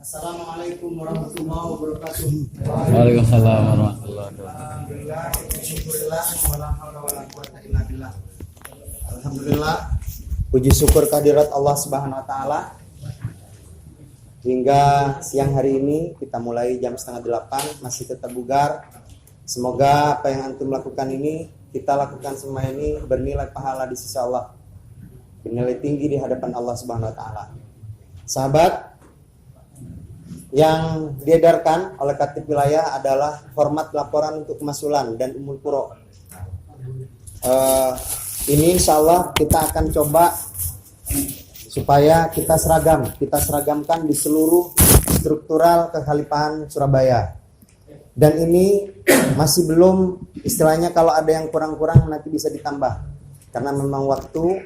Assalamualaikum warahmatullahi wabarakatuh. Waalaikumsalam warahmatullahi wabarakatuh. Alhamdulillah, syukurillah, wala haula wala quwwata illa billah. Alhamdulillah, puji syukur kehadirat Allah Subhanahu wa taala. Hingga siang hari ini kita mulai jam 7:30 masih tetap bugar. Semoga apa yang antum lakukan ini, kita lakukan semua ini bernilai pahala di sisi Allah. Bernilai tinggi di hadapan Allah Subhanahu wa taala. Sahabat, yang diedarkan oleh Katib Wilayah adalah format laporan untuk kemasulan dan umul qura. Ini insya Allah kita akan coba supaya kita seragamkan di seluruh struktural kekhalifahan Surabaya. Dan ini masih belum, istilahnya kalau ada yang kurang-kurang nanti bisa ditambah, karena memang waktu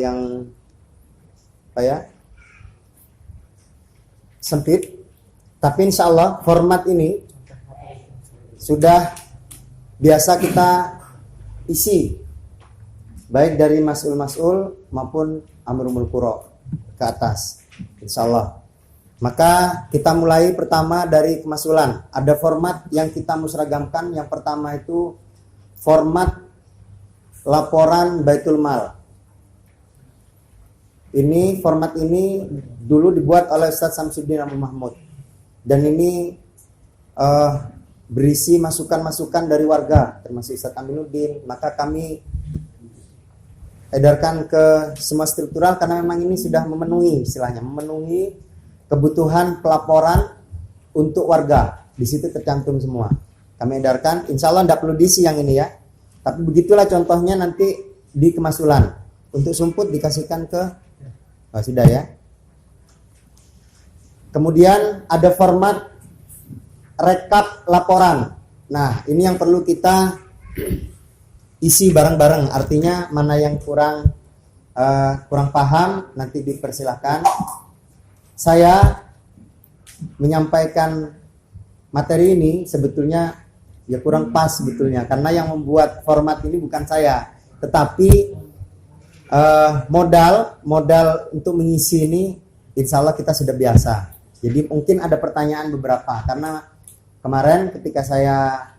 yang sempit. Tapi insya Allah format ini sudah biasa kita isi, baik dari mas'ul maupun amrul qura ke atas, insya Allah. Maka kita mulai pertama dari kemasulan. Ada format yang kita musragamkan. Yang pertama itu format laporan Baitul Mal. Ini format ini dulu dibuat oleh Ustaz Samsuddin Abu Mahmud, dan ini berisi masukan-masukan dari warga termasuk Ustaz Aminuddin. Maka kami edarkan ke semua struktural karena memang ini sudah memenuhi, istilahnya memenuhi kebutuhan pelaporan untuk warga. Di situ tercantum semua. Kami edarkan, insya Allah tidak perlu diisi yang ini ya. Tapi begitulah contohnya nanti di kemasulan. Untuk sumput dikasihkan ke sudah ya. Kemudian ada format rekap laporan. Nah, ini yang perlu kita isi bareng-bareng. Artinya mana yang kurang paham nanti dipersilahkan. Saya menyampaikan materi ini sebetulnya ya kurang pas sebetulnya, karena yang membuat format ini bukan saya, tetapi modal untuk mengisi ini insya Allah kita sudah biasa. Jadi mungkin ada pertanyaan beberapa, karena kemarin ketika saya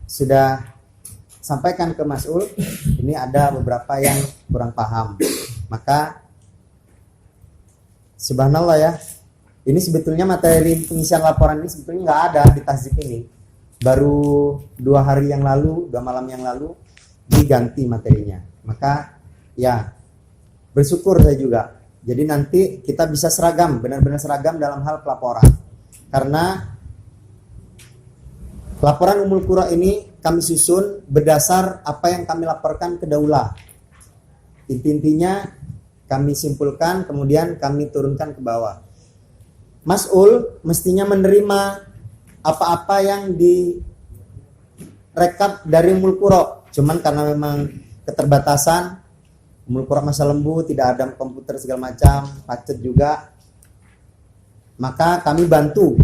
sudah sampaikan ke Mas'ul, ini ada beberapa yang kurang paham. Maka subhanallah ya, ini sebetulnya materi pengisian laporan ini sebetulnya nggak ada di Tahzib ini. Baru 2 hari yang lalu, 2 malam yang lalu diganti materinya. Maka ya bersyukur saya juga. Jadi nanti kita bisa seragam, benar-benar seragam dalam hal pelaporan. Karena laporan umul qura ini kami susun berdasar apa yang kami laporkan ke Daulah. Inti-intinya kami simpulkan, kemudian kami turunkan ke bawah. Mas'ul mestinya menerima apa-apa yang direkap dari umul qura. Cuman karena memang keterbatasan, umul qura masa lembu, tidak ada komputer segala macam, pacet juga, maka kami bantu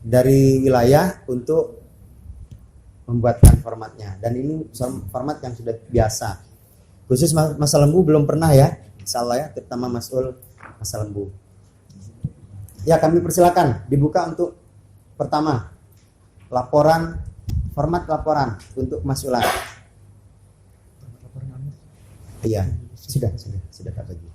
dari wilayah untuk membuatkan formatnya. Dan ini format yang sudah biasa. Khusus masa lembu belum pernah ya, insya Allah ya, terutama Mas'ul masa lembu. Ya, kami persilakan dibuka untuk pertama format laporan untuk kemasulan. Iya, sudah Kak Bagi.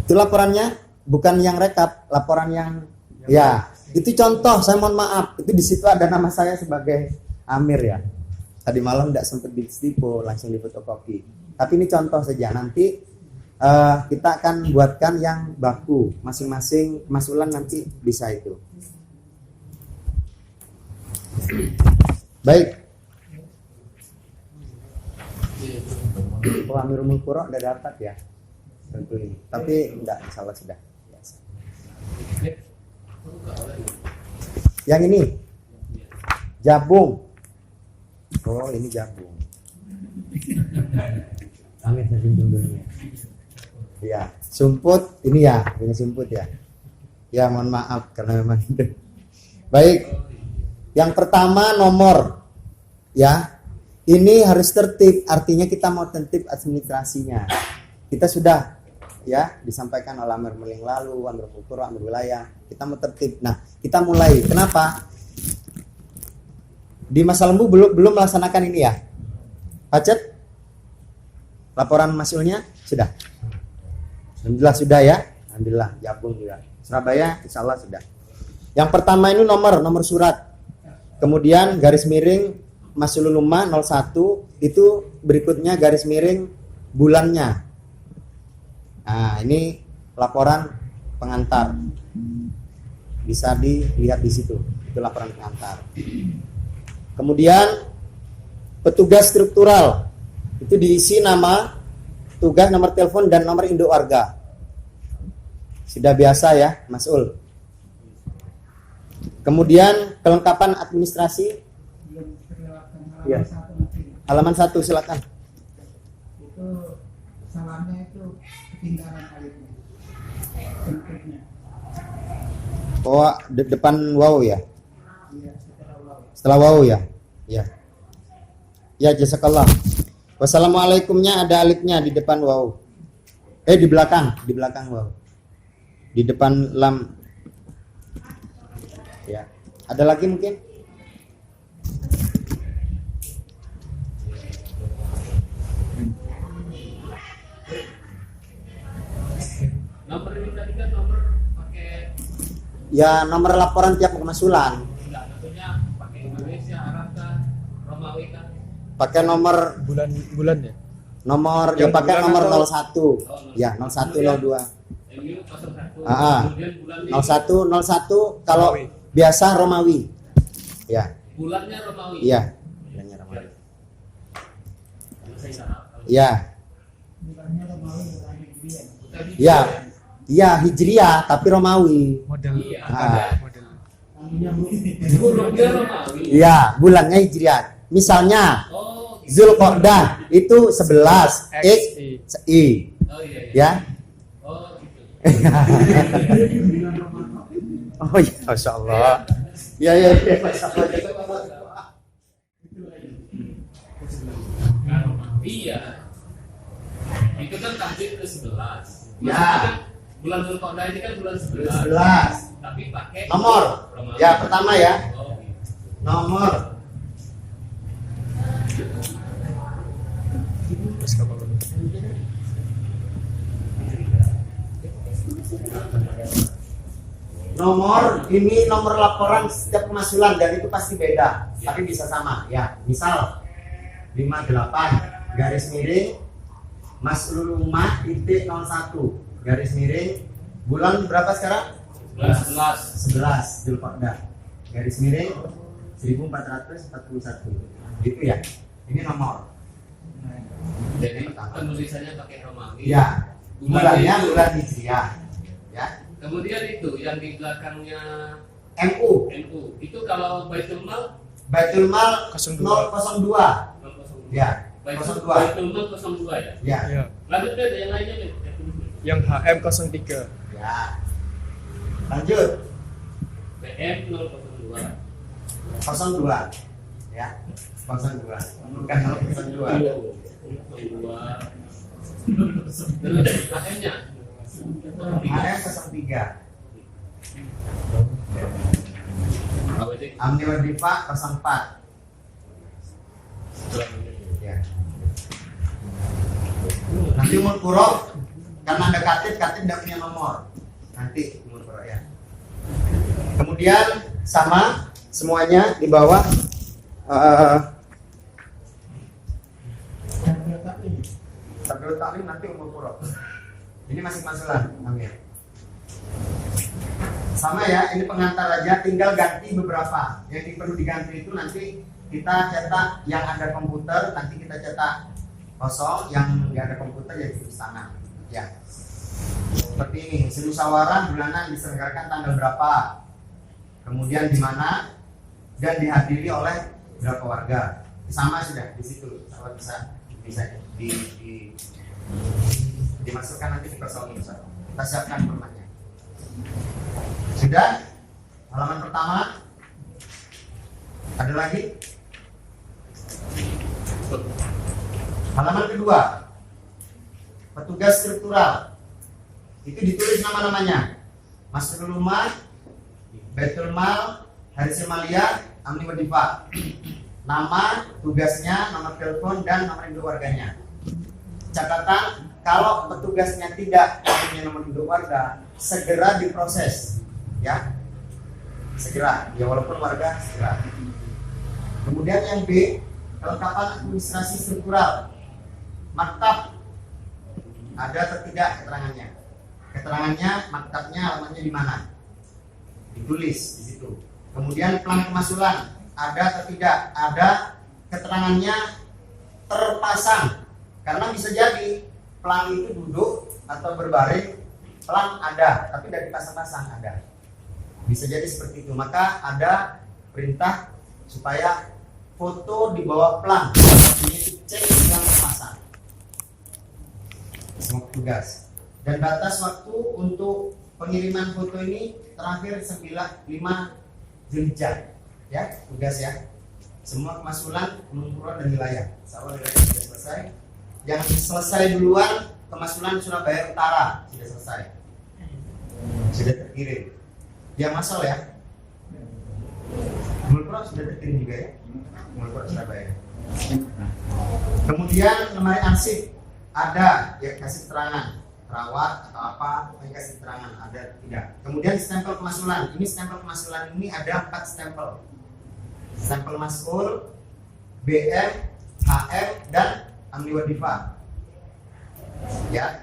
Itu laporannya, bukan yang rekap, laporan yang ya, itu contoh, saya mohon maaf, itu di situ ada nama saya sebagai Amir ya. Tadi malam tidak sempat distipo, langsung difotokopi. Tapi ini contoh saja, nanti kita akan buatkan yang baku, masing-masing kemasulan nanti bisa itu. Baik. Amirul Qura udah dapat ya, tentu ini. Tapi enggak, insyaallah sudah. Biasa. Yang ini jabung. Oh, ini jabung. Amir saya pinjam dulu ya. Ya, sumput ini ya, punya sumput ya. Ya, mohon maaf karena memang itu. Baik. Yang pertama nomor ya. Ini harus tertib, artinya kita mau tertib administrasinya. Kita sudah ya disampaikan oleh Amir Meling lalu, Amir Pukul, Amir Wilayah. Kita mau tertib. Nah, kita mulai. Kenapa? Di Masa Lembu belum melaksanakan ini ya. Pacet? Laporan masulnya sudah. Alhamdulillah sudah ya. Alhamdulillah Jabung juga. Surabaya insya Allah sudah. Yang pertama ini nomor surat. Kemudian garis miring Masululuma 01, itu berikutnya garis miring bulannya. Nah, ini laporan pengantar. Bisa dilihat di situ. Itu laporan pengantar. Kemudian petugas struktural itu diisi nama, tugas, nomor telepon dan nomor induk warga. Sudah biasa ya, Mas Ul. Kemudian kelengkapan administrasi. Ya. Halaman 1 silakan. Itu salamnya itu ketinggalan alifnya. Bentuknya. Oh, depan wow ya. Iya, setelah wow. Setelah wow ya. Ya. Ya, jazakallah. Wassalamualaikumnya ada alifnya di depan wow. Di belakang wow. Di depan lam. Ya. Ada lagi mungkin? Nomor ini tadi kan nomor pakai Ya, nomor laporan tiap pemasulan. enggak, tentunya pakai Indonesia, Arab kan, Romawi kan. Pakai nomor bulan ya. ya Yang pakai bulan nomor atau- 01. Ya, 01 02. MU 01. Ah, Kemudian bulan ini 01 kalau Romawi. biasa Romawi. Ya, bulannya Romawi. iya. Bulannya Romawi. Kalau saya salah. Kalau Iya. Bulannya Romawi, bulan Hijriah. bukan itu Iya. ya. Iya, Hijriah tapi Romawi. Model. Iya. Model. Tamunya Bulannya Romawi. Iya, bulannya Hijriah. Misalnya Oh, Zulqa'dah itu 11 X I. oh iya, iya. Ya. Oh, gitu. Oh iya, Masya Allah. Ya, Masya Allah. Nah, Romawi ya. Itu kan tahlil ke 11. Ya. Maksudnya kan bulan Zulqa'dah ini kan bulan 11. 11. Tapi pakai Nomor. Romawi. Ya, pertama ya. Oh, gitu. Nomor. Terus kapan? Nomor ini nomor laporan setiap pemasulan dan itu pasti beda, tapi bisa sama ya. Misal 58 garis miring Maslul Ummah titik 01 garis miring bulan berapa sekarang? Bulan 11. 11 Zulqa'dah garis miring 1441 gitu ya. Ini nomor. Jadi penulisannya pakai Romawi. Ya. Bulannya bulan Hijriah. Ya. Kemudian itu yang di belakangnya MU NU itu kalau Baitul Mal Baitul Mal 02. 002. 002. Ya. Baitul 02. Baitul Mal 02 ya. Ya. Ya. Lanjut ada yang lainnya nih. Yang HM 03. Ya. Lanjut. BM 002. 02. Ya. 02. Bukan 002. 02. Terus AM-nya AM 03. apa itu? Amni Wadifa 04. Ya. Nanti umur kuro karena ada katib tidak punya nomor. Nanti umur kuro ya. Kemudian sama semuanya di bawah tapi taklim nanti umur kuro. Ini masih masulan, Amir. Sama ya, ini pengantar aja, tinggal ganti beberapa. Yang perlu diganti itu nanti kita cetak yang ada komputer, nanti kita cetak kosong, yang nggak ada komputer ya tulis tangan. Ya. Seperti ini, hasil musyawarah bulanan diselenggarakan tanggal berapa, kemudian di mana, dan dihadiri oleh berapa warga. Sama sudah di situ, kalau bisa dimasukkan nanti di kosong ini. Kita siapkan formatnya. Sudah? Halaman pertama. Ada lagi? Halaman kedua. Petugas struktural. itu ditulis nama-namanya. Masrul Umar, Baitul Mal, Harisul Malia, Amni Wadifa. Nama, tugasnya, nomor telepon, dan nomor induk warganya. Catatan, kalau petugasnya tidak punya nomor induk warga, segera diproses, ya, segera, ya walaupun warga segera. Kemudian yang B, kelengkapan administrasi struktural, maktab, ada atau tidak keterangannya? Keterangannya, maktabnya, alamatnya di mana? Ditulis di situ. Kemudian pelan pemasulan, ada atau tidak? Ada, keterangannya terpasang. Karena bisa jadi pelang itu duduk atau berbaring, pelang ada, tapi dari pasang-pasang ada. Bisa jadi seperti itu. Maka ada perintah supaya foto di bawah pelang, ini cek pelang terpasang. Semua petugas. Dan batas waktu untuk pengiriman foto ini terakhir 5 Zulhijjah. Ya, tugas ya. Semua kemasulan, pengumpulan dan wilayah. Insya Allah wilayah sudah selesai. Yang selesai duluan kemasulan Surabaya Utara sudah selesai, sudah terkirim. Dia masal ya. Mulpro sudah terkirim juga ya. Mulpro Surabaya. Kemudian lemari arsip ada, ya kasih keterangan perawat atau apa, yang kasih keterangan ada tidak. Kemudian stempel kemasulan. Ini stempel kemasulan ini ada 4 stempel. Stempel masul, BM, HM, dan Amni Wadifa. Ya.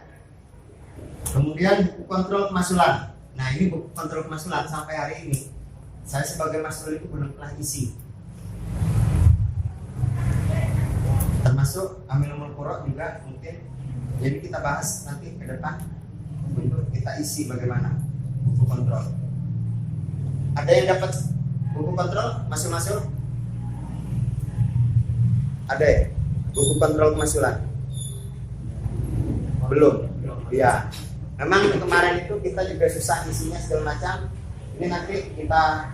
Kemudian buku kontrol kemasulan. Nah, ini buku kontrol kemasulan sampai hari ini saya sebagai masul itu belum pernah isi. Termasuk Aminul Qura juga mungkin. Jadi kita bahas nanti ke depan untuk kita isi bagaimana buku kontrol. Ada yang dapat buku kontrol masuk-masuk? Ada ya? Buku kontrol kemasulan? Belum? Iya. Memang kemarin itu kita juga susah isinya segala macam. Ini nanti kita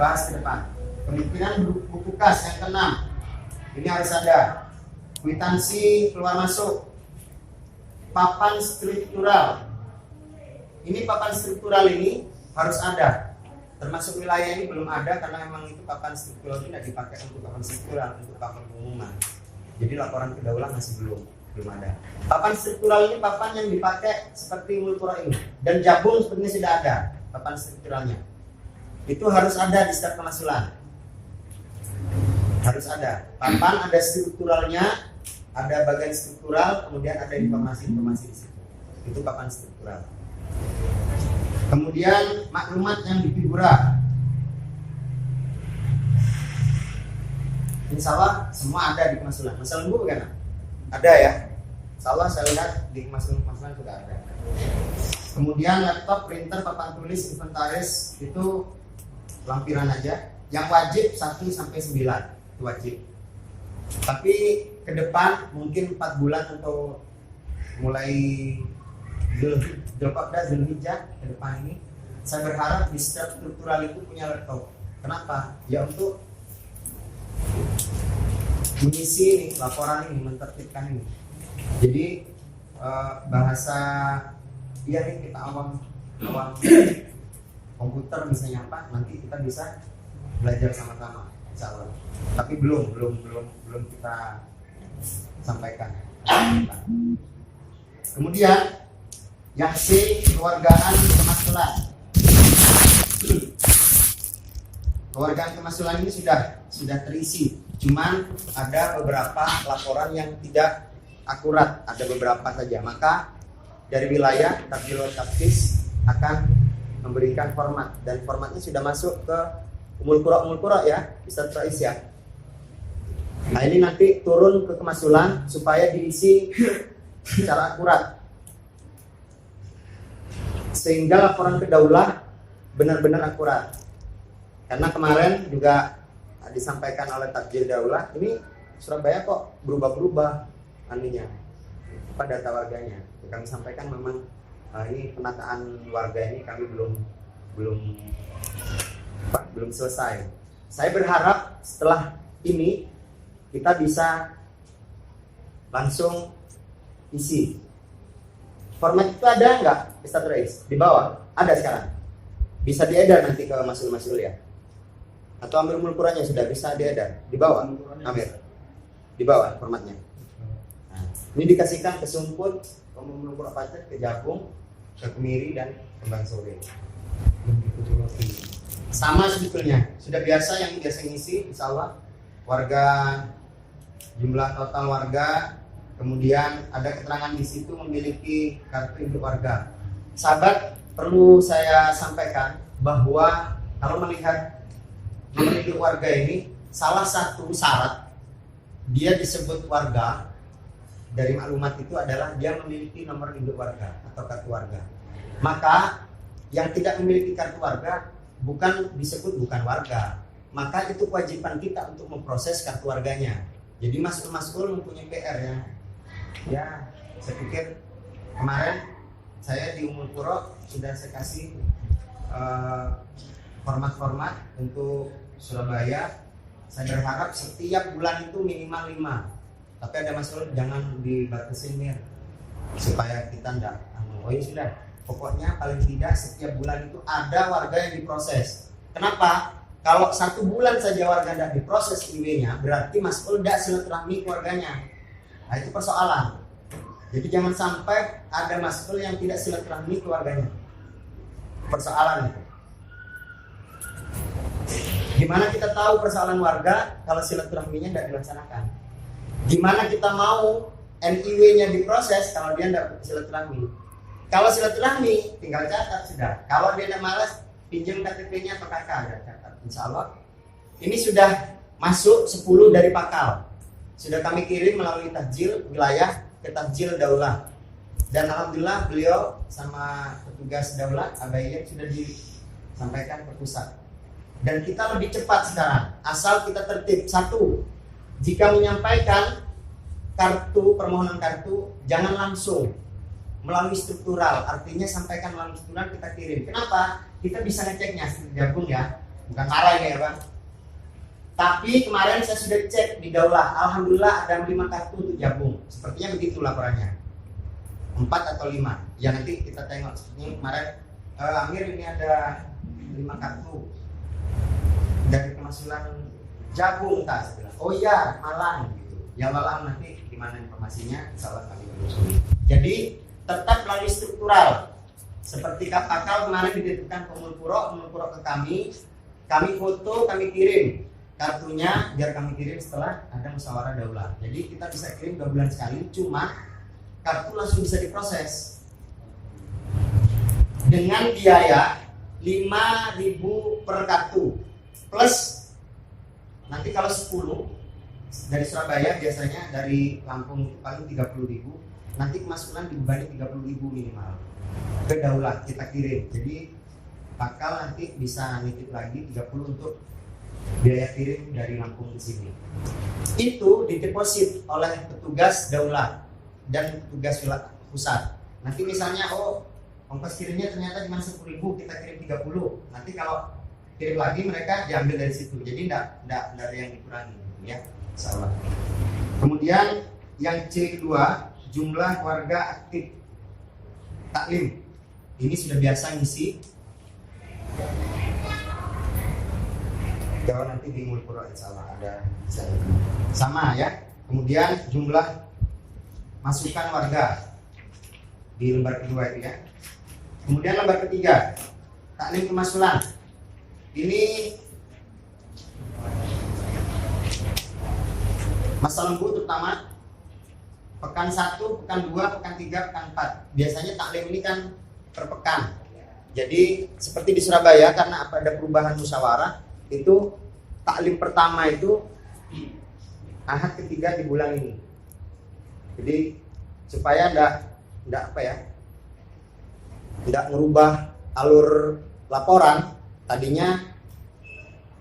bahas ke depan. Pemimpinan buku kas yang ke-6. Ini harus ada. Kwitansi keluar masuk. Papan struktural. Ini papan struktural ini harus ada. Termasuk wilayah ini belum ada karena memang itu papan struktural ini tidak dipakai untuk papan struktural, untuk papan pengumuman. Jadi laporan ke daulah masih belum ada. Papan struktural ini papan yang dipakai seperti Mulpura ini, dan jabung sepertinya sudah ada papan strukturalnya. Itu harus ada di setiap kemasulan. Harus ada. Papan ada strukturalnya, ada bagian struktural, kemudian ada informasi-informasi di situ. Itu papan struktural. Kemudian maklumat yang di figura. Insya Allah semua ada di kemasulan. Kemasulan bu bukan? Ada ya. Insya Allah saya lihat di kemasulan sudah ada. Kemudian laptop, printer, papan tulis, inventaris itu lampiran aja. Yang wajib 1 sampai 9 itu wajib. Tapi ke depan mungkin 4 bulan atau mulai Zulhijjah ke depan ini, saya berharap di setiap struktural itu punya laptop. Kenapa? Ya untuk mengisi ini, laporan ini, menertibkan ini. Jadi bahasa dia nih kita awam komputer misalnya apa, nanti kita bisa belajar sama-sama, insya Allah. Tapi belum kita sampaikan. Kemudian yang C, kewargaan kemasulan. Kewargaan kemasulan ini sudah terisi. Cuman ada beberapa laporan yang tidak akurat, ada beberapa saja. Maka dari wilayah Tabjilul Tafis akan memberikan format, dan formatnya sudah masuk ke Umul Qura ya, Ustaz Faiz ya. Nah ini nanti turun ke kemasulan supaya diisi secara akurat, sehingga laporan ke daulah benar-benar akurat. Karena kemarin juga disampaikan oleh Takjil Daulah, ini Surabaya kok berubah-berubah anunya, apa data warganya. Kami sampaikan memang ini penataan warga ini kami belum selesai. Saya berharap setelah ini kita bisa langsung isi. Format itu ada nggak, Ustaz Rais? Di bawah ada sekarang. Bisa diedar nanti ke masul-masul ya. Atau Amir Mulkuranya sudah bisa diedar di bawah, Amir. Di bawah formatnya. Nah, ini dikasihkan ke Sumput, ke Mulkur Pacet, ke Jakung, ke Kemiri dan Kembang Sore. Sama sebetulnya, sudah biasa yang biasa ngisi, insya Allah warga, jumlah total warga, kemudian ada keterangan di situ memiliki kartu induk warga. Sahabat, perlu saya sampaikan bahwa kalau melihat nomor induk warga ini, salah satu syarat dia disebut warga dari maklumat itu adalah dia memiliki nomor induk warga atau kartu warga. Maka yang tidak memiliki kartu warga bukan disebut bukan warga. Maka itu kewajiban kita untuk memproses kartu warganya. Jadi masul-masul mempunyai PR ya, saya pikir kemarin saya di Ummul Qura sudah saya kasih format-format untuk Surabaya. Saya berharap setiap bulan itu minimal 5. Tapi ada masalah jangan dibatasin Mir, supaya kita enggak oh ya sudah, pokoknya paling tidak setiap bulan itu ada warga yang diproses. Kenapa? Kalau 1 bulan saja warga tidak diproses IW-nya, berarti masul tidak silaturahmi keluarganya. Nah itu persoalan. Jadi jangan sampai ada masul yang tidak silaturahmi keluarganya. Persoalan itu. Gimana kita tahu persoalan warga kalau silaturahminya tidak dilaksanakan? Gimana kita mau NIW-nya diproses kalau dia tidak silaturahmi? Kalau silaturahmi tinggal catat sudah. Kalau dia tidak malas pinjam KTP-nya atau KK ada catat. Insya Allah ini sudah masuk 10 dari Pakal. Sudah kami kirim melalui Tahjil wilayah ke Tahjil Daulah. Dan alhamdulillah beliau sama petugas Daulah Abaiyah sudah disampaikan ke pusat. Dan kita lebih cepat sekarang, asal kita tertib. 1, jika menyampaikan kartu, permohonan kartu, jangan langsung melalui struktural. Artinya sampaikan melalui struktural, kita kirim. Kenapa? Kita bisa ngeceknya, gabung ya. Bukan marah ya Bang. Tapi kemarin saya sudah cek di Daulah, alhamdulillah ada 5 kartu untuk gabung. Sepertinya begitu laporannya. 4 atau 5. Ya nanti kita tengok. Sepertinya kemarin Amir ini ada 5 kartu dari kemasulan jagung tas. Oh iya, Malang gitu. Ya Malang nanti gimana informasinya? Insyaallah kami telusuri. Jadi tetap melalui struktural. Seperti Pakal kemarin dititipkan ke Ummul Qura ke kami foto, kami kirim kartunya biar kami kirim setelah ada musyawarah daulah. Jadi kita bisa kirim 2 bulan sekali, cuma kartu langsung bisa diproses dengan biaya 5.000 per kartu plus nanti kalau 10 dari Surabaya biasanya, dari Lampung paling 30.000, nanti kemasukan dibebani 30.000 minimal ke daulah kita kirim. Jadi Pakal nanti bisa nitip lagi 30 untuk biaya kirim dari Lampung ke sini. Itu dideposit oleh petugas daulah dan petugas wilayah pusat. Nanti misalnya ongkos kirimnya ternyata cuma 10.000, kita kirim 30. Nanti kalau kirim lagi mereka diambil dari situ. Jadi enggak ada yang dikurangi ya. Salah. Kemudian yang C2, jumlah warga aktif taklim. Ini sudah biasa ngisi. Kalau nanti di Ummul Qura insyaallah ada sama ya. Kemudian jumlah masukan warga di lembar kedua itu ya. Kemudian lembar ketiga, taklim kemasulan. Ini masa lembu terutama pekan 1, pekan 2, pekan 3, pekan 4. Biasanya taklim ini kan per pekan. Jadi seperti di Surabaya karena ada perubahan musyawarah, itu taklim pertama itu ahad ketiga di bulan ini. Jadi supaya enggak merubah alur laporan. Tadinya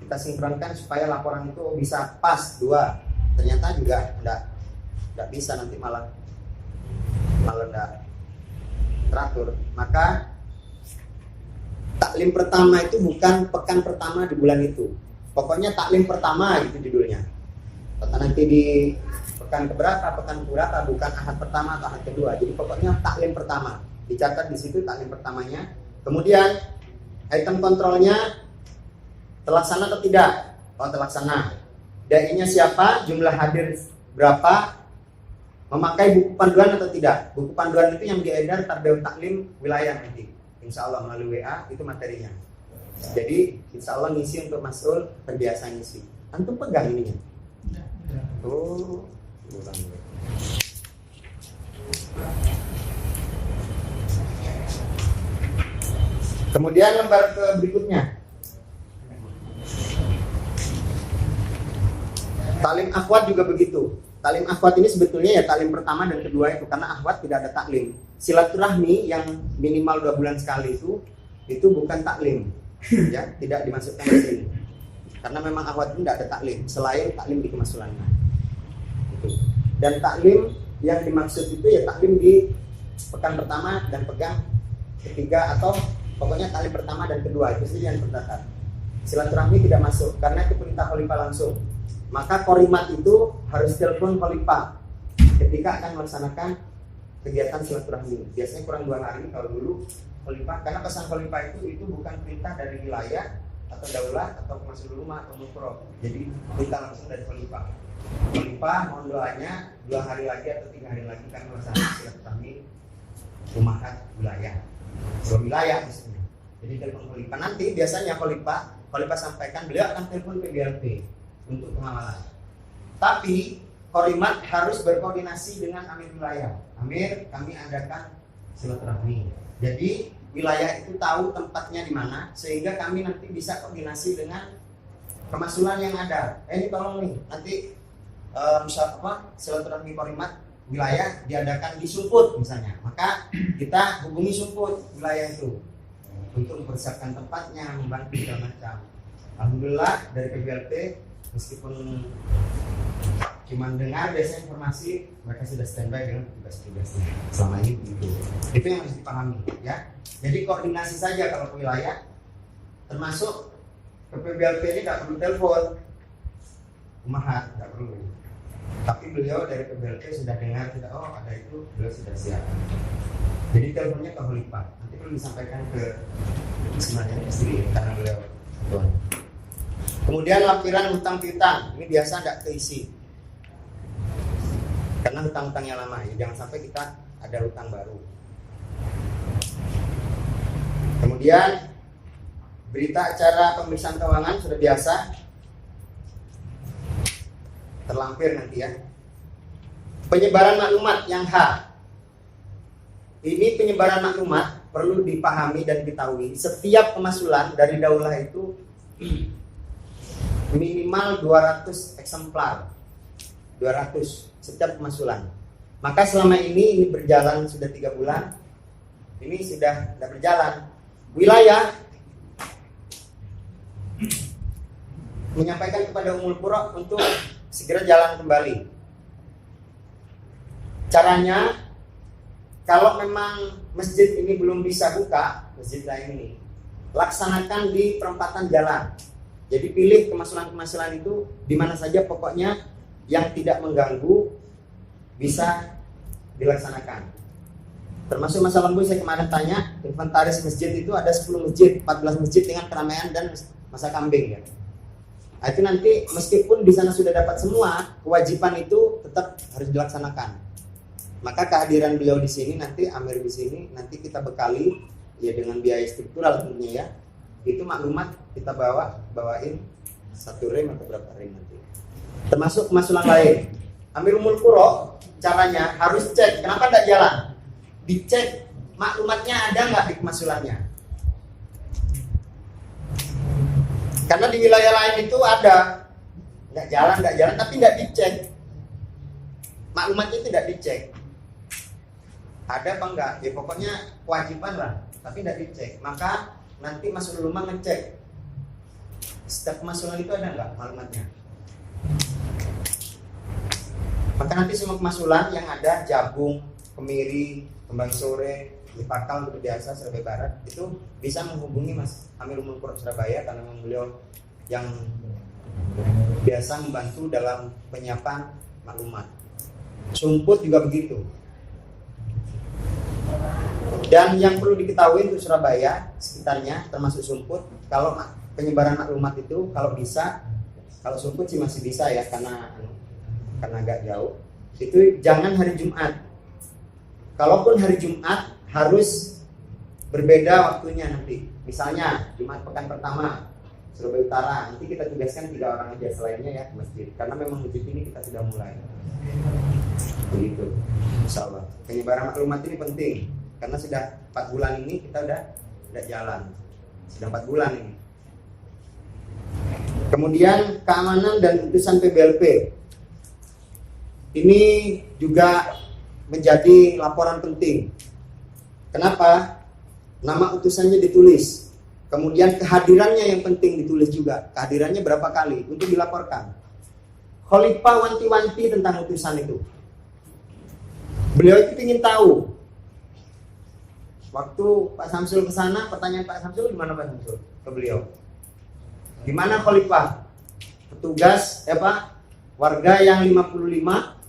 kita sinkronkan supaya laporan itu bisa pas 2. Ternyata juga enggak bisa, nanti malah enggak teratur. Maka taklim pertama itu bukan pekan pertama di bulan itu. Pokoknya taklim pertama gitu judulnya. Nanti di pekan keberapa, pekan keberapa, bukan ahad pertama atau ahad kedua. Jadi pokoknya taklim pertama. Dicatat di situ taklim pertamanya. Kemudian item kontrolnya terlaksana atau tidak? Oh, terlaksana. Dai-nya siapa? Jumlah hadir berapa? Memakai buku panduan atau tidak? Buku panduan itu yang diedar Tarbiyah Taklim wilayah nanti. Insya Allah melalui WA itu materinya. Jadi insya Allah ngisi untuk Mas'ul terbiasa ngisi. Antum pegang ininya. Oh, kurang. Kemudian lembar ke berikutnya. Taklim akhwat juga begitu. Taklim akhwat ini sebetulnya ya taklim pertama dan kedua itu, karena akhwat tidak ada taklim. Silaturahmi yang minimal 2 bulan sekali itu bukan taklim, ya, tidak dimasukkan di sini. Karena memang akhwat itu tidak ada taklim selain taklim di kemasulannya. Itu. Dan taklim yang dimaksud itu ya taklim di pekan pertama dan pekan ketiga, atau pokoknya taklim pertama dan kedua itu saja yang terdaftar. Silaturahmi tidak masuk karena itu perintah khalifah langsung. Maka korimat itu harus telepon khalifah ketika akan melaksanakan kegiatan silaturahmi. Biasanya kurang 2 hari kalau dulu khalifah, karena pesan khalifah itu bukan perintah dari wilayah atau daulah atau masuk rumah atau mukro. Jadi perintah langsung dari khalifah. Khalifah mohon doanya 2 hari lagi atau 3 hari lagi kan melaksanakan silaturahmi umahat wilayah. Wilayah misalnya. Jadi telepon khalifah. Nanti biasanya khalifah sampaikan beliau akan telepon PBLP untuk pengawalan. Tapi korimat harus berkoordinasi dengan amir wilayah. Amir, kami adakan silaturahmi. Jadi wilayah itu tahu tempatnya di mana, sehingga kami nanti bisa koordinasi dengan kemasulan yang ada. Ini tolong nih, nanti silaturahmi korimat wilayah diadakan di Sumput misalnya. Maka kita hubungi Sumput wilayah itu untuk mempersiapkan tempatnya, membantu segala macam. Alhamdulillah dari PBLP meskipun cuma dengar biasanya informasi, mereka sudah standby dengan tugas-tugasnya selama ini begitu. Itu yang harus dipahami, ya. Jadi koordinasi saja kalau ke wilayah, termasuk ke PBLP ini tidak perlu telepon, umahat tidak perlu. Tapi beliau dari PBLP sudah dengar, sudah ada itu, beliau sudah siap. Jadi teleponnya ke khalifah, nanti perlu disampaikan ke semuanya sendiri karena beliau tuan. Kemudian lampiran hutang piutang, ini biasa tidak keisi karena hutang-hutang yang lama. Ya, jangan sampai kita ada hutang baru. Kemudian berita acara pemeriksaan keuangan sudah biasa terlampir nanti ya. Penyebaran maklumat yang H. Ini penyebaran maklumat perlu dipahami dan diketahui. Setiap kemasulan dari daulah itu minimal 200 eksemplar. 200 setiap kemasulan. Maka selama ini berjalan sudah 3 bulan. Ini sudah tidak berjalan. Wilayah menyampaikan kepada Ummul Qura untuk segera jalan kembali. Caranya, kalau memang masjid ini belum bisa buka, masjid lain ini, laksanakan di perempatan jalan. Jadi pilih kemasulan-kemasulan itu di mana saja, pokoknya yang tidak mengganggu bisa dilaksanakan. Termasuk masa lembu saya kemarin tanya, inventaris masjid itu ada 10 masjid, 14 masjid dengan keramaian dan masa kambing ya. Nah, itu nanti meskipun di sana sudah dapat semua, kewajiban itu tetap harus dilaksanakan. Maka kehadiran beliau di sini nanti, Amir di sini nanti kita bekali ya dengan biaya struktural tentunya ya. Itu maklumat kita bawain 1 rem atau berapa rem nanti. Termasuk kemasulan lain. Amir Ummul Qura caranya harus cek kenapa tidak jalan. Dicek maklumatnya ada nggak di kemasulannya. Karena di wilayah lain itu ada nggak jalan tapi nggak dicek. Maklumatnya tidak dicek. Ada apa enggak? Ya pokoknya kewajiban lah, tapi tidak dicek. Maka nanti masuk rumah ngecek setiap kemasulan itu ada nggak maklumatnya. Maka nanti semua kemasulan yang ada Jabung, Kemiri, Kembang Sore, Lipakal seperti biasa, Surabaya Barat itu bisa menghubungi Mas Amir Ummul Qura Surabaya karena memang beliau yang biasa membantu dalam penyiapan maklumat. Sumput juga begitu. Dan yang perlu diketahui untuk Surabaya sekitarnya termasuk Sumput, kalau penyebaran maklumat itu kalau bisa, kalau Sumput sih masih bisa ya karena agak jauh, itu jangan hari Jumat. Kalaupun hari Jumat harus berbeda waktunya nanti. Misalnya Jumat pekan pertama Surabaya Utara, nanti kita tugaskan 3 orang aja selainnya ya ke masjid, karena memang masjid ini kita sudah mulai. Begitu, insya Allah. Penyebaran maklumat ini penting, karena sudah 4 bulan ini kita udah jalan, sudah 4 bulan ini. Kemudian keamanan dan utusan PBLP ini juga menjadi laporan penting. Kenapa? Nama utusannya ditulis. Kemudian kehadirannya yang penting ditulis juga. Kehadirannya berapa kali untuk dilaporkan. Khalifah wanti-wanti tentang utusan itu. Beliau itu ingin tahu. Waktu Pak Samsul ke sana, pertanyaan Pak Samsul, gimana Pak Samsul ke beliau? Di mana Khalifah? Petugas warga yang 55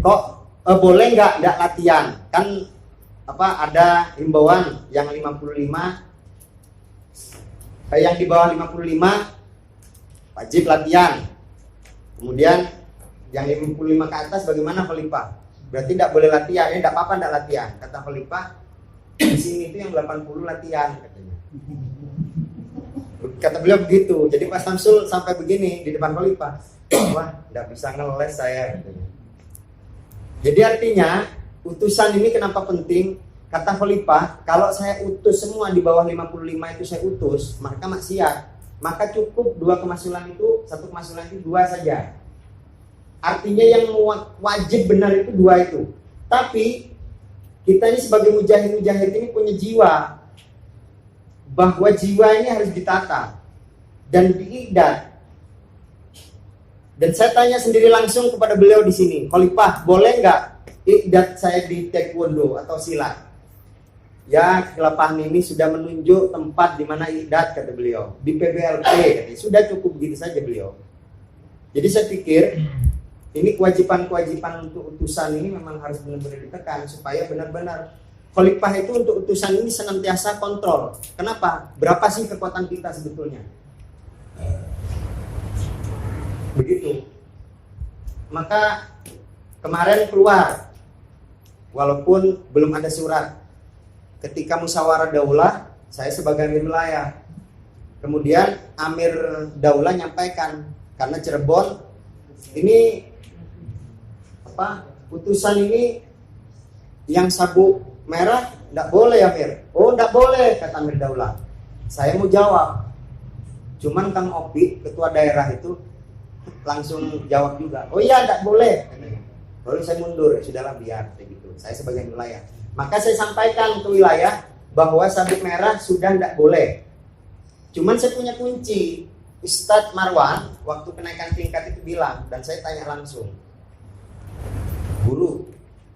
kok boleh nggak latihan? Kan ada himbauan yang 55 yang di bawah 55 wajib latihan. Kemudian yang 55 ke atas bagaimana Khalifah? Berarti tidak boleh latihan, tidak apa-apa tidak latihan. Kata Khalifah, di sini itu yang 80 latihan katanya. Kata beliau begitu. Jadi Pak Samsul sampai begini di depan Khalifah, wah tidak bisa ngeles saya katanya. Jadi artinya utusan ini kenapa penting? Kata Khalifah, kalau saya utus semua di bawah 55 itu saya utus, maka maksiat. Maka cukup 2 kemasulan itu, 1 kemasulan itu 2 saja. Artinya yang wajib benar itu 2 itu. Tapi kita ini sebagai mujahid-mujahid ini punya jiwa, bahwa jiwa ini harus ditata dan diidat. Dan saya tanya sendiri langsung kepada beliau di sini, Khalifah, boleh nggak idat saya di taekwondo atau silat? Ya, Khilafah ini sudah menunjuk tempat di mana idat, kata beliau, di PBLP. Sudah cukup begitu saja beliau. Jadi saya pikir ini kewajiban-kewajiban untuk utusan ini memang harus benar-benar ditekan supaya benar-benar Khalifah itu untuk utusan ini senantiasa kontrol. Kenapa? Berapa sih kekuatan kita sebetulnya? Begitu. Maka kemarin keluar, walaupun belum ada surat, ketika musyawarah daulah, saya sebagai amir wilayah. Kemudian amir daulah nyampaikan, karena Cirebon ini putusan ini yang sabuk merah tidak boleh amir. Oh tidak boleh, kata amir daulah. Saya mau jawab, cuman Kang Opi ketua daerah itu langsung jawab juga, oh iya tidak boleh. Lalu saya mundur, ya sudahlah biar begitu. Saya sebagai wilayah, maka saya sampaikan ke wilayah bahwa sabuk merah sudah tidak boleh. Cuman saya punya kunci. Ustadz Marwan waktu kenaikan tingkat itu bilang, dan saya tanya langsung, guru,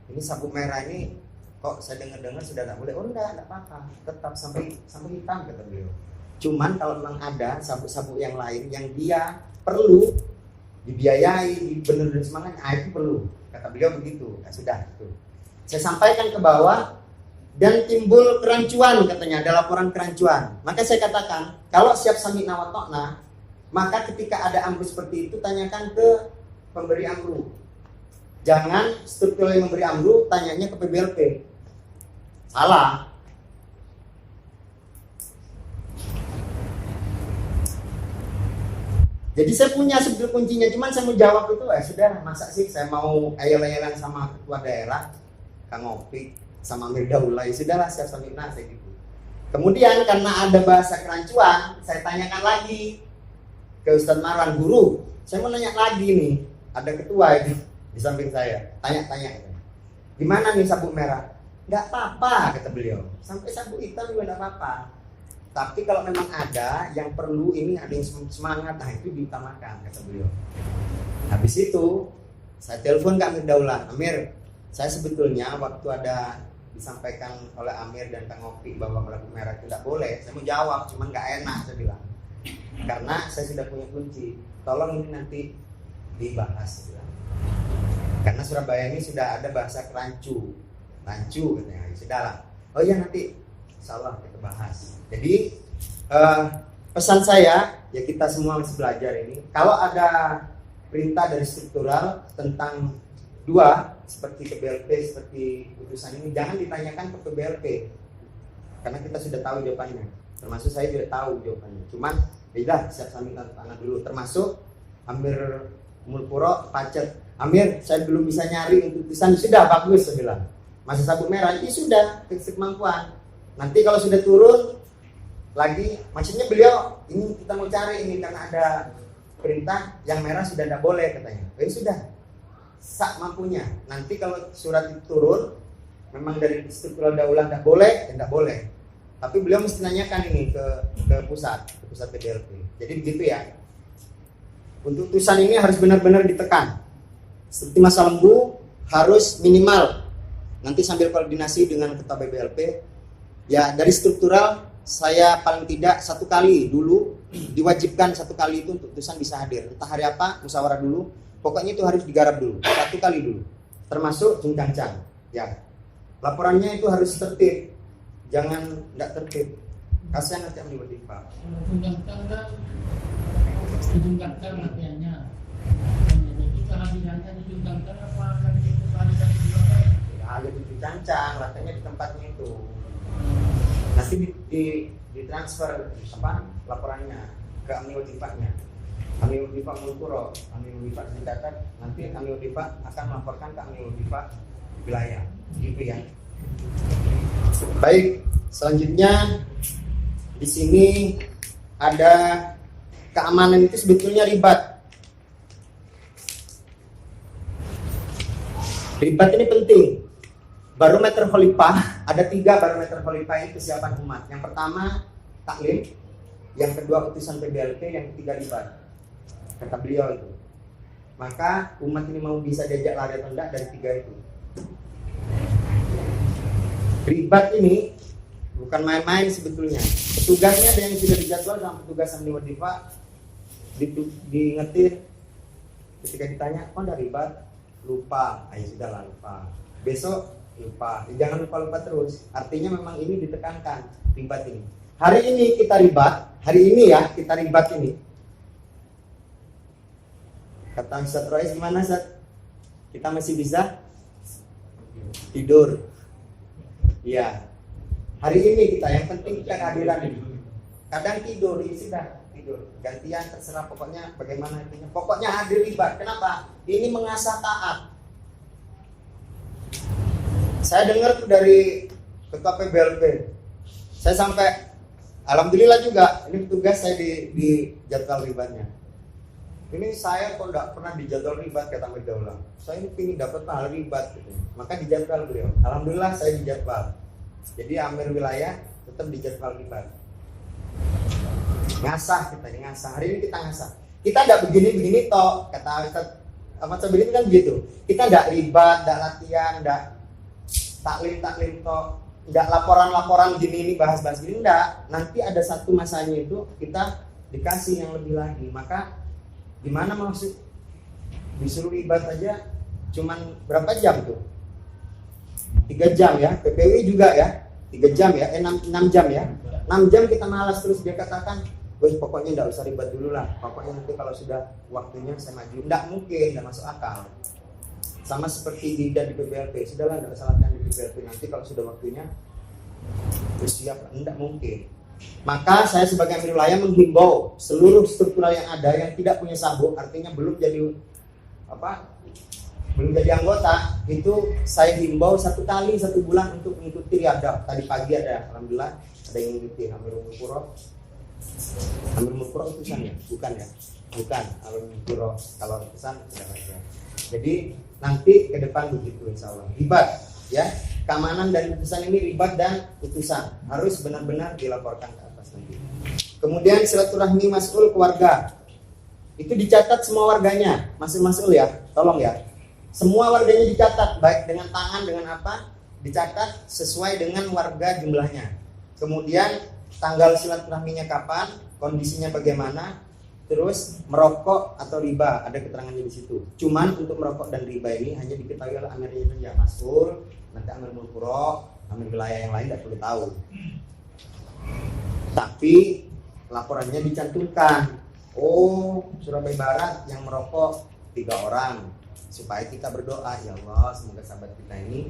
ini sabuk merah ini kok saya dengar-dengar sudah tidak boleh. Oh enggak apa-apa, tetap sampai hitam, kata beliau. Cuman kalau memang ada sabuk-sabuk yang lain yang dia perlu dibiayai, benar-benar semangat, itu perlu, kata beliau begitu. Ya sudah itu. Saya sampaikan ke bawah dan timbul kerancuan, katanya ada laporan kerancuan. Maka saya katakan, kalau siap sami'na wa ta'na, maka ketika ada amru seperti itu tanyakan ke pemberi amru. Jangan struktur yang memberi amru tanyanya ke PBLP. Salah. Jadi saya punya sebetulnya kuncinya, cuman saya mau jawab itu, sudah, masa sih saya mau ayel-ayelan sama ketua daerah, Kang Opik, sama Amir Daulah, ya sudahlah, siap sami'na, saya gitu. Kemudian karena ada bahasa kerancuan, saya tanyakan lagi ke Ustadz Marwan, guru, saya mau nanya lagi nih, ada ketua itu di samping saya, tanya-tanya, gimana nih sabuk merah? Nggak apa-apa, kata beliau, sampai sabuk hitam juga nggak apa-apa. Tapi kalau memang ada yang perlu ini ada yang semangat, nah itu diutamakan, kata beliau. Habis itu saya telepon ke Amir Daulah, Amir, saya sebetulnya waktu ada disampaikan oleh Amir dan Kang Opi bahwa sabuk merah itu tidak boleh, saya mau jawab, cuman nggak enak, saya bilang, karena saya sudah punya kunci, tolong ini nanti dibahas, saya bilang. Karena Surabaya ini sudah ada bahasa kerancu. rancu katanya. Ya sudah lah. Oh iya nanti insyaallah kita bahas. Jadi pesan saya ya, kita semua masih belajar ini. Kalau ada perintah dari struktural tentang dua seperti PBLP, seperti putusan ini, jangan ditanyakan ke PBLP karena kita sudah tahu jawabannya. Termasuk saya juga tahu jawabannya. Cuman ya siap sambil tanda tangan dulu. Termasuk Amir Mulpuro Pacet. Amir, saya belum bisa nyari untuk putusan. Sudah bagus, saya bilang. Masih sabuk merah, itu sudah kemampuan. Nanti kalau sudah turun lagi, maksudnya beliau ini kita mau cari ini karena ada perintah yang merah sudah tidak boleh katanya. Ini sudah sak mampunya. Nanti kalau surat itu turun, memang dari struktural daulah tidak boleh, ya tidak boleh. Tapi beliau mesti nanyakan ini ke pusat PDLP. Jadi begitu ya. Untuk putusan ini harus benar-benar ditekan. Seperti masa lembu harus minimal. Nanti sambil koordinasi dengan ketua BBLP. Ya dari struktural saya paling tidak 1 kali dulu diwajibkan 1 kali itu untuk putusan bisa hadir. Entah hari apa, musyawarah dulu. Pokoknya itu harus digarap dulu, 1 kali dulu. Termasuk jengkancang. Ya. Laporannya itu harus tertib. Jangan tidak tertib. Kasihan nanti yang diwadifah. Dijungkatkan latihannya. Jadi kalau bidangnya dijungkatkan apa akan dikembalikan di belakang? Ya, ada di cancang, latihannya di tempatnya itu. Nanti ditransfer laporannya ke Amil Wadifahnya. Amil Wadifah Mulpuro, Amil Wadifah dicatat, nanti Amil Wadifah akan melaporkan ke Amil Wadifah wilayah. Gitu ya. Baik, selanjutnya di sini ada keamanan itu sebetulnya ribat. Ribat ini penting. Barometer khalifah, ada 3 barometer khalifah ini kesiapan umat. Yang pertama taklim, yang kedua putusan PBLP, yang ketiga ribat. Kata beliau itu. Maka umat ini mau bisa diajak lari atau enggak dari 3 itu. Ribat ini bukan main-main sebetulnya. Petugasnya ada yang sudah dijadwal sama petugas Amil Wadifah, diingetin ketika ditanya, "Oh, ada ribat?" Lupa. Ayo sudahlah lupa. Besok lupa. Jangan lupa terus. Artinya memang ini ditekankan ribat ini. Hari ini kita ribat, hari ini ya kita ribat ini. Kata Ustaz Rois, gimana Ustaz? Kita masih bisa tidur. Iya. Hari ini kita yang penting kita kehadiran ini. Kadang tidur, ini sudah tidur. Gantian terserah pokoknya bagaimana intinya. Pokoknya hadir ribat. Kenapa? Ini mengasah taat. Saya dengar tuh dari ketua PBLP. Saya sampai alhamdulillah juga ini petugas saya di jadwal ribatnya. Ini saya kok enggak pernah dijadwal ribat kata Medaulah. Saya ini ingin dapat pahala ribat gitu. Maka dijadwal beliau. Alhamdulillah saya dijadwal. Jadi Amir wilayah tetap dijadwal ribat. Ngasah kita ngasah. Hari ini kita ngasah. Kita enggak begini-begini toh kata Ustaz Ahmad Sabiri kan begitu. Kita enggak ribat, enggak latihan, enggak taklim toh, enggak laporan gini bahas-bahas gini enggak. Nanti ada satu masanya itu kita dikasih yang lebih lagi. Maka gimana maksud disuruh ribat aja cuman berapa jam tuh? 3 jam ya. PPW juga ya. 3 jam ya. 6 jam ya. 6 jam kita malas terus dia katakan, "Wes pokoknya enggak usah ribat dulu lah. Pokoknya nanti kalau sudah waktunya saya maju." Enggak mungkin, enggak masuk akal. Sama seperti di PBLP, sudahlah enggak usah latihan di PBLP, nanti kalau sudah waktunya bersiap, enggak mungkin. Maka saya sebagai Amir Wilayah menghimbau seluruh struktural yang ada yang tidak punya sabuk, artinya belum jadi anggota, itu saya himbau 1 kali 1 bulan untuk mengikuti riadah. Tadi pagi ada, alhamdulillah ada yang mengikuti Amir Mulpuro utusan ya? Bukan ya? Bukan, Amir Mulpuro kalau utusan tidak ada. Jadi nanti ke depan begitu insyaallah. Ribat ya, keamanan dari utusan ini ribat dan utusan harus benar-benar dilaporkan ke atas nanti. Kemudian silaturahmi mas'ul keluarga. Itu dicatat semua warganya, masing-masing ya, tolong ya. Semua warganya dicatat, baik dengan tangan dengan apa, dicatat sesuai dengan warga jumlahnya. Kemudian tanggal silaturahminya kapan, kondisinya bagaimana, terus merokok atau riba, ada keterangannya di situ. Cuman untuk merokok dan riba ini hanya diketahui oleh amirnya saja, Mas'ul, nanti amir mulkuro, amir wilayah yang lain tidak perlu tahu. Tapi laporannya dicantumkan, oh Surabaya Barat yang merokok 3 orang, supaya kita berdoa, ya Allah semoga sahabat kita ini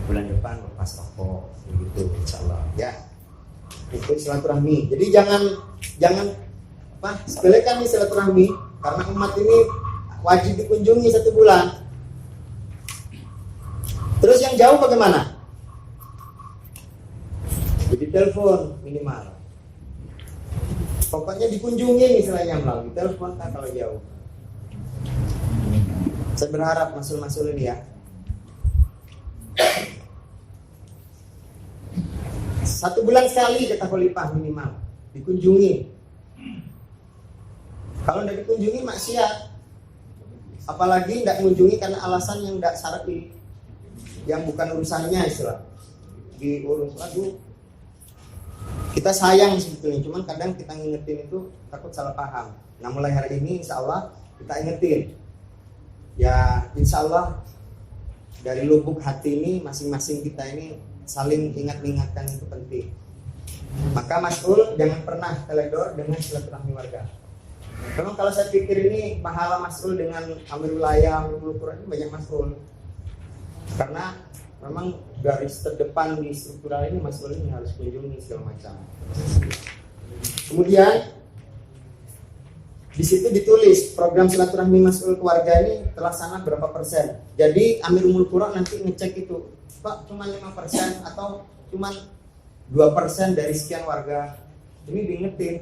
bulan depan lepas rokok, begitu insyaallah ya. Itu silaturahmi. Jadi jangan sepelekan nih silaturahmi, karena umat ini wajib dikunjungi 1 bulan. Terus yang jauh bagaimana? Jadi telepon minimal. Pokoknya dikunjungi misalnya melalui telepon kan kalau jauh. Saya berharap masul-masul ini ya, 1 bulan sekali kata khalifah minimal dikunjungi. Kalau tidak dikunjungi maksiat, apalagi tidak mengunjungi karena alasan yang tidak syar'i, yang bukan urusannya istilah diurus. Aduh, kita sayang sebetulnya, cuman kadang kita ngingetin itu takut salah paham. Nah mulai hari ini insya Allah kita ingetin ya, insya Allah dari lubuk hati ini masing-masing kita ini saling ingat-ingatkan itu penting. Maka Mas'ul jangan pernah teledor dengan silaturahmi warga. Memang kalau saya pikir ini pahala Mas'ul dengan amir wilayah, amir mulkuro ini banyak Mas'ul, karena memang garis terdepan di struktural ini Mas'ul ini harus kunjungi segala macam. Kemudian di situ ditulis program silaturahmi Mas'ul keluarga ini terlaksana berapa persen. Jadi amir mulkuro nanti ngecek itu, Pak cuma 5% atau cuma 2% dari sekian warga. Ini diingetin.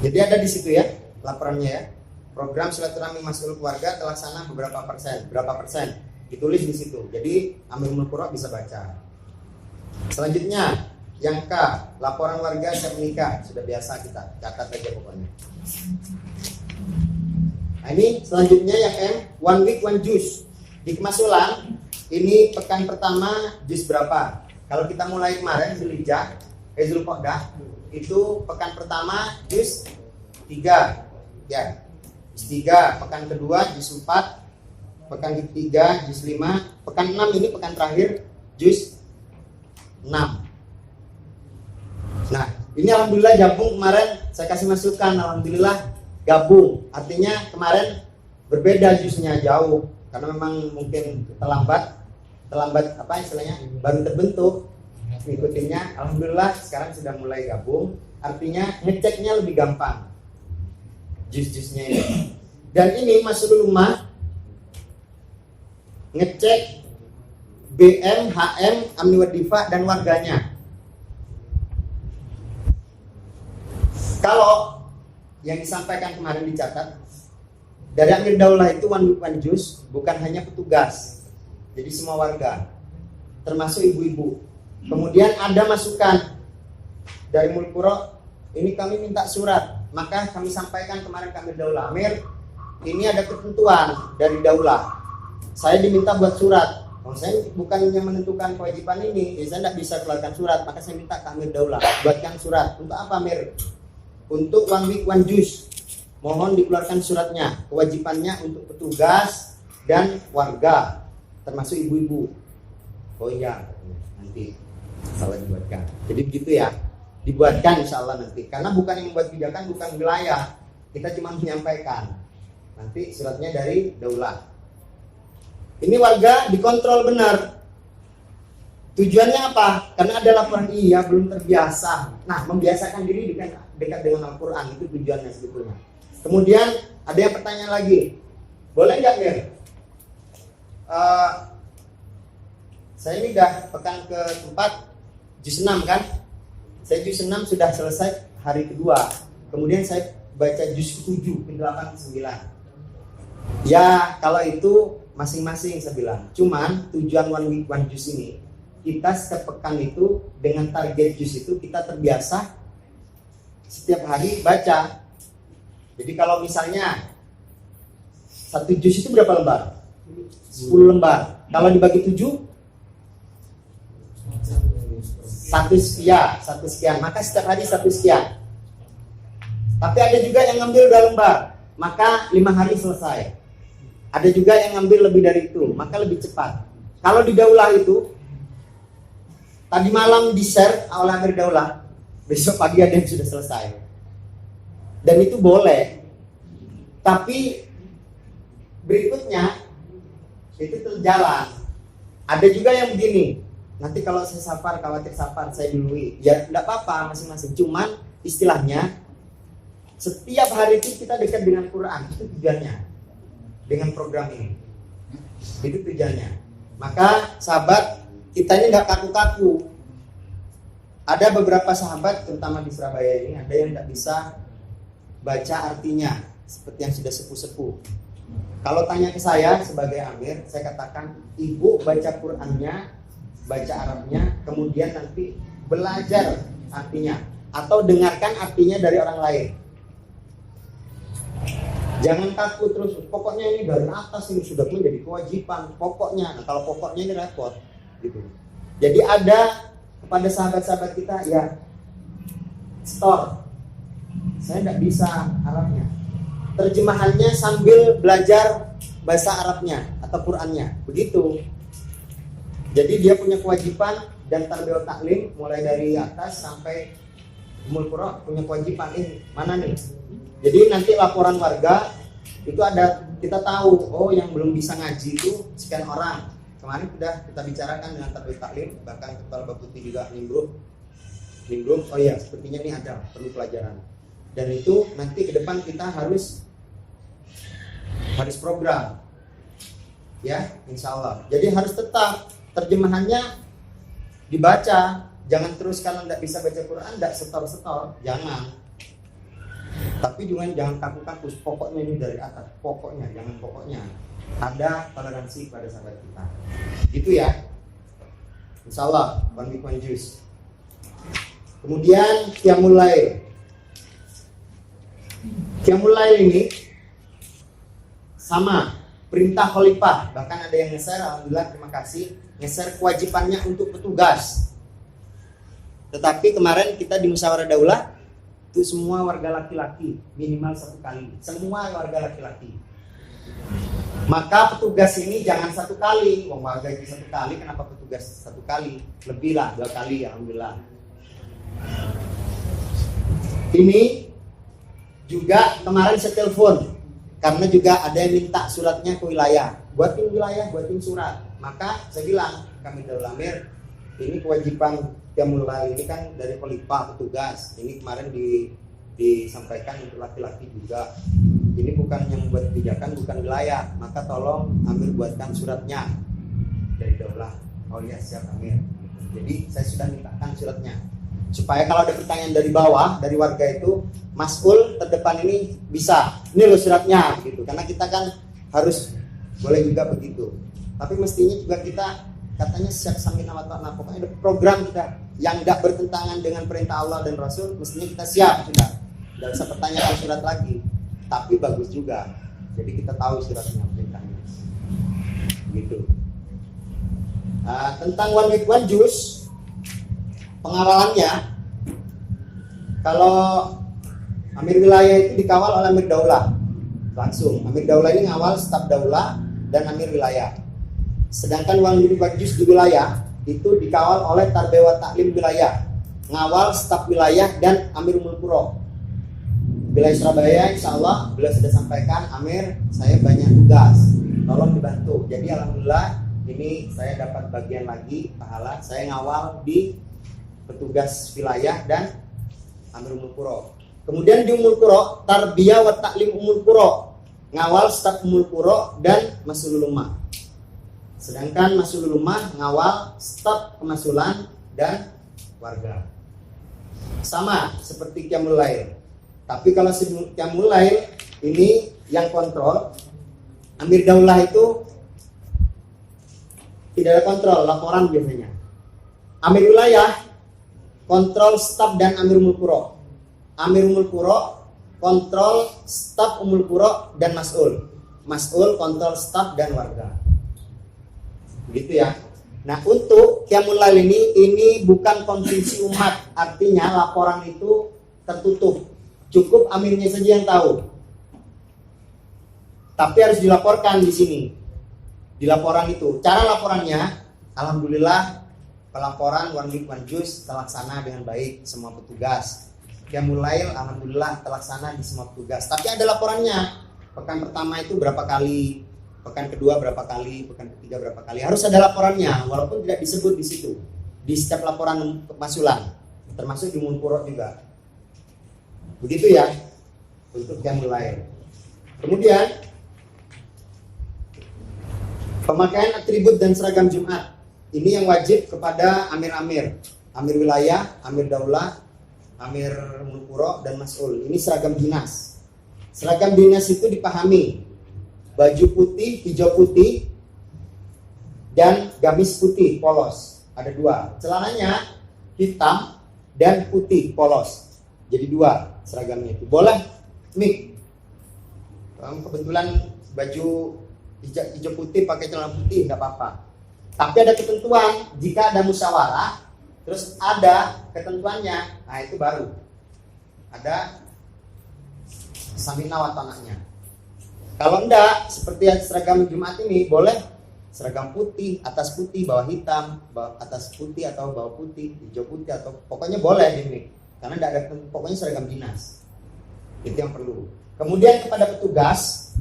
Jadi ada di situ ya laporannya ya. Program silaturahmi Mas'ul keluarga terlaksana beberapa persen, berapa persen ditulis di situ. Jadi amir mulkuro bisa baca. Selanjutnya yang K, laporan warga siap menikah. Sudah biasa kita catat aja pokoknya. Nah ini selanjutnya yang M, 1 week 1 juz. Di kemasulan ini pekan pertama juz berapa? Kalau kita mulai kemarin Zulqa'dah itu pekan pertama juz 3 ya, juz 3, pekan kedua juz 4, pekan ketiga juz 5, pekan 6 ini pekan terakhir juz 6. Nah ini alhamdulillah gabung kemarin, saya kasih masukan, alhamdulillah gabung, artinya kemarin berbeda juznya jauh karena memang mungkin terlambat apa istilahnya, baru terbentuk ngikutinnya. Alhamdulillah sekarang sudah mulai gabung, artinya ngeceknya lebih gampang juz-juznya ini. Dan ini Mas'ul Ummah ngecek BM, HM, Amni Wadifa dan warganya. Kalau yang disampaikan kemarin dicatat dari Amir Daulah itu 1 week 1 juz, bukan hanya petugas, jadi semua warga termasuk ibu-ibu. Kemudian ada masukan dari mulkuro, ini kami minta surat, maka kami sampaikan kemarin ke Amir Daulah, Amir ini ada ketentuan dari Daulah, saya diminta buat surat. Saya bukan yang menentukan kewajiban ini, saya tidak bisa keluarkan surat, maka saya minta ke Amir Daulah buatkan surat. Untuk apa Amir? Untuk 1 week 1 juz, mohon dikeluarkan suratnya, kewajibannya untuk petugas dan warga termasuk ibu-ibu. Oh iya, nanti salah dibuatkan. Jadi begitu ya, dibuatkan insya Allah nanti, karena bukan yang membuat kebijakan, bukan wilayah, kita cuma menyampaikan. Nanti suratnya dari Daulah. Ini warga dikontrol benar. Tujuannya apa? Karena ada laporan iya belum terbiasa. Nah, membiasakan diri dekat dengan Al-Quran itu tujuannya sebetulnya. Kemudian ada yang pertanyaan lagi, boleh nggak Mir? Saya ini udah pekan ke-4 juz 6 kan? Saya juz 6 sudah selesai hari kedua. Kemudian saya baca juz ke-7, ke-8, ke-9. Ya kalau itu masing-masing saya bilang. Cuman tujuan 1 week 1 juz ini, kita setiap pekan itu dengan target juz itu kita terbiasa setiap hari baca. Jadi kalau misalnya 1 juz itu berapa lembar? 10 lembar. Kalau dibagi 7 satu sekian, maka setiap hari 1 sekian. Tapi ada juga yang ngambil 2 lembar, maka 5 hari selesai. Ada juga yang ngambil lebih dari itu, maka lebih cepat. Kalau di daulah itu, tadi malam di-share oleh Amir Daulah, besok pagi ada yang sudah selesai. Dan itu boleh. Tapi berikutnya itu terjalan. Ada juga yang begini, nanti kalau saya safar, khawatir safar, saya dului. Ya enggak apa-apa masing-masing. Cuman istilahnya setiap hari itu kita dekat dengan Quran. Itu tujuannya. Dengan program ini. Itu tujuannya. Maka sahabat, kita ini enggak kaku-kaku. Ada beberapa sahabat, terutama di Surabaya ini, ada yang enggak bisa baca artinya. Seperti yang sudah sepuh-sepuh. Kalau tanya ke saya sebagai Amir, saya katakan ibu baca Qurannya, baca Arabnya, kemudian nanti belajar artinya atau dengarkan artinya dari orang lain. Jangan takut terus, pokoknya ini dari atas ini sudah menjadi kewajiban pokoknya. Nah, kalau pokoknya ini repot gitu. Jadi ada kepada sahabat-sahabat kita, ya store, saya tidak bisa Arabnya, terjemahannya sambil belajar bahasa Arabnya atau Qurannya, begitu. Jadi dia punya kewajiban dan tarbiyah taklim mulai dari atas sampai Ummul Qura punya kewajiban ini mana nih. Jadi nanti laporan warga itu ada, kita tahu oh yang belum bisa ngaji itu sekian orang. Kemarin sudah kita bicarakan dengan tarbiyah taklim, bahkan Kepala Baputi juga nimbrung. Oh iya, sepertinya ini ada perlu pelajaran. Dan itu nanti ke depan kita harus program, ya, insya Allah. Jadi harus tetap terjemahannya dibaca, jangan terus kalau tidak bisa baca Quran, tidak setor, jangan. Tapi juga jangan kaku-kaku, pokoknya ini dari atas, pokoknya, jangan pokoknya. Ada toleransi pada sahabat kita, gitu ya. Insya Allah, one week one juice. Kemudian Qiyamul Lail. Qiyamul Lail ini sama perintah khalifah, bahkan ada yang nge-share, alhamdulillah terima kasih, nge-share kewajibannya untuk petugas. Tetapi kemarin kita di musyawarah daulah itu semua warga laki-laki minimal 1 kali, semua warga laki-laki. Maka petugas ini jangan 1 kali, wong warga itu 1 kali, kenapa petugas 1 kali? Lebih lah, 2 kali, alhamdulillah. Ini juga kemarin saya telepon karena juga ada yang minta suratnya ke wilayah, buatin surat. Maka saya bilang, kami Darul Amir, ini kewajiban Qiyamul Lail ini kan dari khalifah petugas. Ini kemarin disampaikan untuk laki-laki juga. Ini bukan yang buat kebijakan, bukan wilayah. Maka tolong Amir buatkan suratnya dari daulah. Oh iya siap Amir. Jadi saya sudah mintakan suratnya. Supaya kalau ada pertanyaan dari bawah, dari warga itu, Mas'ul terdepan ini bisa, ini loh suratnya gitu. Karena kita kan harus boleh juga begitu. Tapi mestinya juga kita katanya siap sambil nama ta'ala. Pokoknya ada program kita yang enggak bertentangan dengan perintah Allah dan Rasul, mestinya kita siap sudah. Tidak usah pertanyaan surat lagi. Tapi bagus juga. Jadi kita tahu suratnya perintahnya. Gitu. Tentang one week one juice, pengawalannya, kalau Amir wilayah itu dikawal oleh Amir Daulah langsung. Amir Daulah ini ngawal staf daulah dan Amir wilayah. Sedangkan one week one juice di wilayah itu dikawal oleh Tarbiyah Taklim wilayah, ngawal staf wilayah dan Amir Ummul Qura. Wilayah Surabaya insya Allah beliau sudah sampaikan, Amir saya banyak tugas, tolong dibantu. Jadi alhamdulillah ini saya dapat bagian lagi pahala, saya ngawal di petugas wilayah dan Amir Ummul Qura. Kemudian di Ummul Qura, Tarbiyah wa Taklim Ummul Qura, ngawal staf Ummul Qura dan Mas'ulul Ummah. Sedangkan Mas'ulul Ummah ngawal staf kemasulan dan warga. Sama seperti Qiyamul Lail. Tapi kalau Qiyamul Lail ini yang kontrol Amir Daulah itu tidak ada kontrol, laporan biasanya. Amir wilayah kontrol staf dan Amir Ummul Qura. Amir Ummul Qura kontrol staf Ummul Qura dan Mas'ul. Mas'ul kontrol staf dan warga. Begitu ya. Nah, untuk Qiyamul Lail ini bukan konsumsi umat, artinya laporan itu tertutup. Cukup amirnya saja yang tahu. Tapi harus dilaporkan di sini. Di laporan itu. Cara laporannya, alhamdulillah pelaporan one week one juz terlaksana dengan baik semua petugas. Qiyamul Lail alhamdulillah terlaksana di semua petugas. Tapi ada laporannya. Pekan pertama itu berapa kali, pekan kedua berapa kali, pekan ketiga berapa kali. Harus ada laporannya, walaupun tidak disebut di situ. Di setiap laporan kemasulan, termasuk di Mulkuro juga. Begitu ya untuk Qiyamul Lail. Kemudian pemakaian atribut dan seragam Jumat. Ini yang wajib kepada amir-amir, amir wilayah, amir daulah, amir Mulkuro dan mas'ul. Ini seragam dinas. Seragam dinas itu dipahami baju putih, hijau putih, dan gamis putih polos. Ada dua. Celananya hitam dan putih polos. Jadi dua seragamnya itu. Boleh mix. Kebetulan baju hijau putih pakai celana putih nggak apa-apa. Tapi ada ketentuan, jika ada musyawarah, terus ada ketentuannya, nah itu baru ada samina wa ta'atnya. Kalau enggak, seperti yang seragam Jumat ini, boleh seragam putih, atas putih, bawah hitam, atas putih atau bawah putih, hijau putih atau pokoknya boleh ini. Karena enggak ada, pokoknya seragam dinas. Itu yang perlu. Kemudian kepada petugas,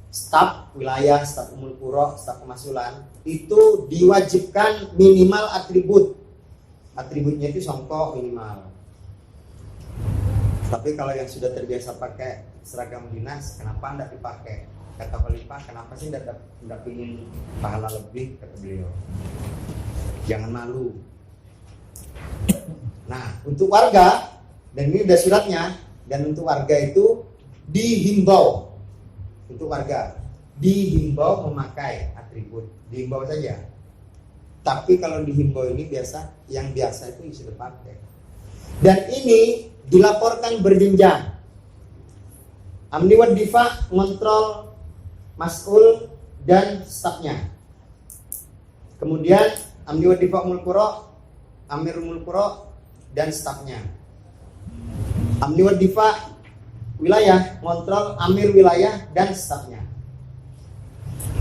staf wilayah, staf umul qura, staf pemasulan, itu diwajibkan minimal atribut. Atributnya itu songkok minimal. Tapi kalau yang sudah terbiasa pakai seragam dinas, kenapa tidak dipakai? Kata Khalifah, kenapa sih tidak ingin pahala lebih, kata beliau. Jangan malu. Nah, untuk warga, dan ini ada suratnya, dan untuk warga itu dihimbau. Untuk warga, dihimbau memakai atribut. Dihimbau saja. Tapi kalau dihimbau ini yang biasa itu sudah pakai. Dan ini dilaporkan berjenjang. Amni wad Difa ngontrol mas'ul dan stafnya. Kemudian Amni wad Difa Umul Qura, Amir Umul Qura dan stafnya. Amni wad Difa wilayah ngontrol Amir wilayah dan stafnya.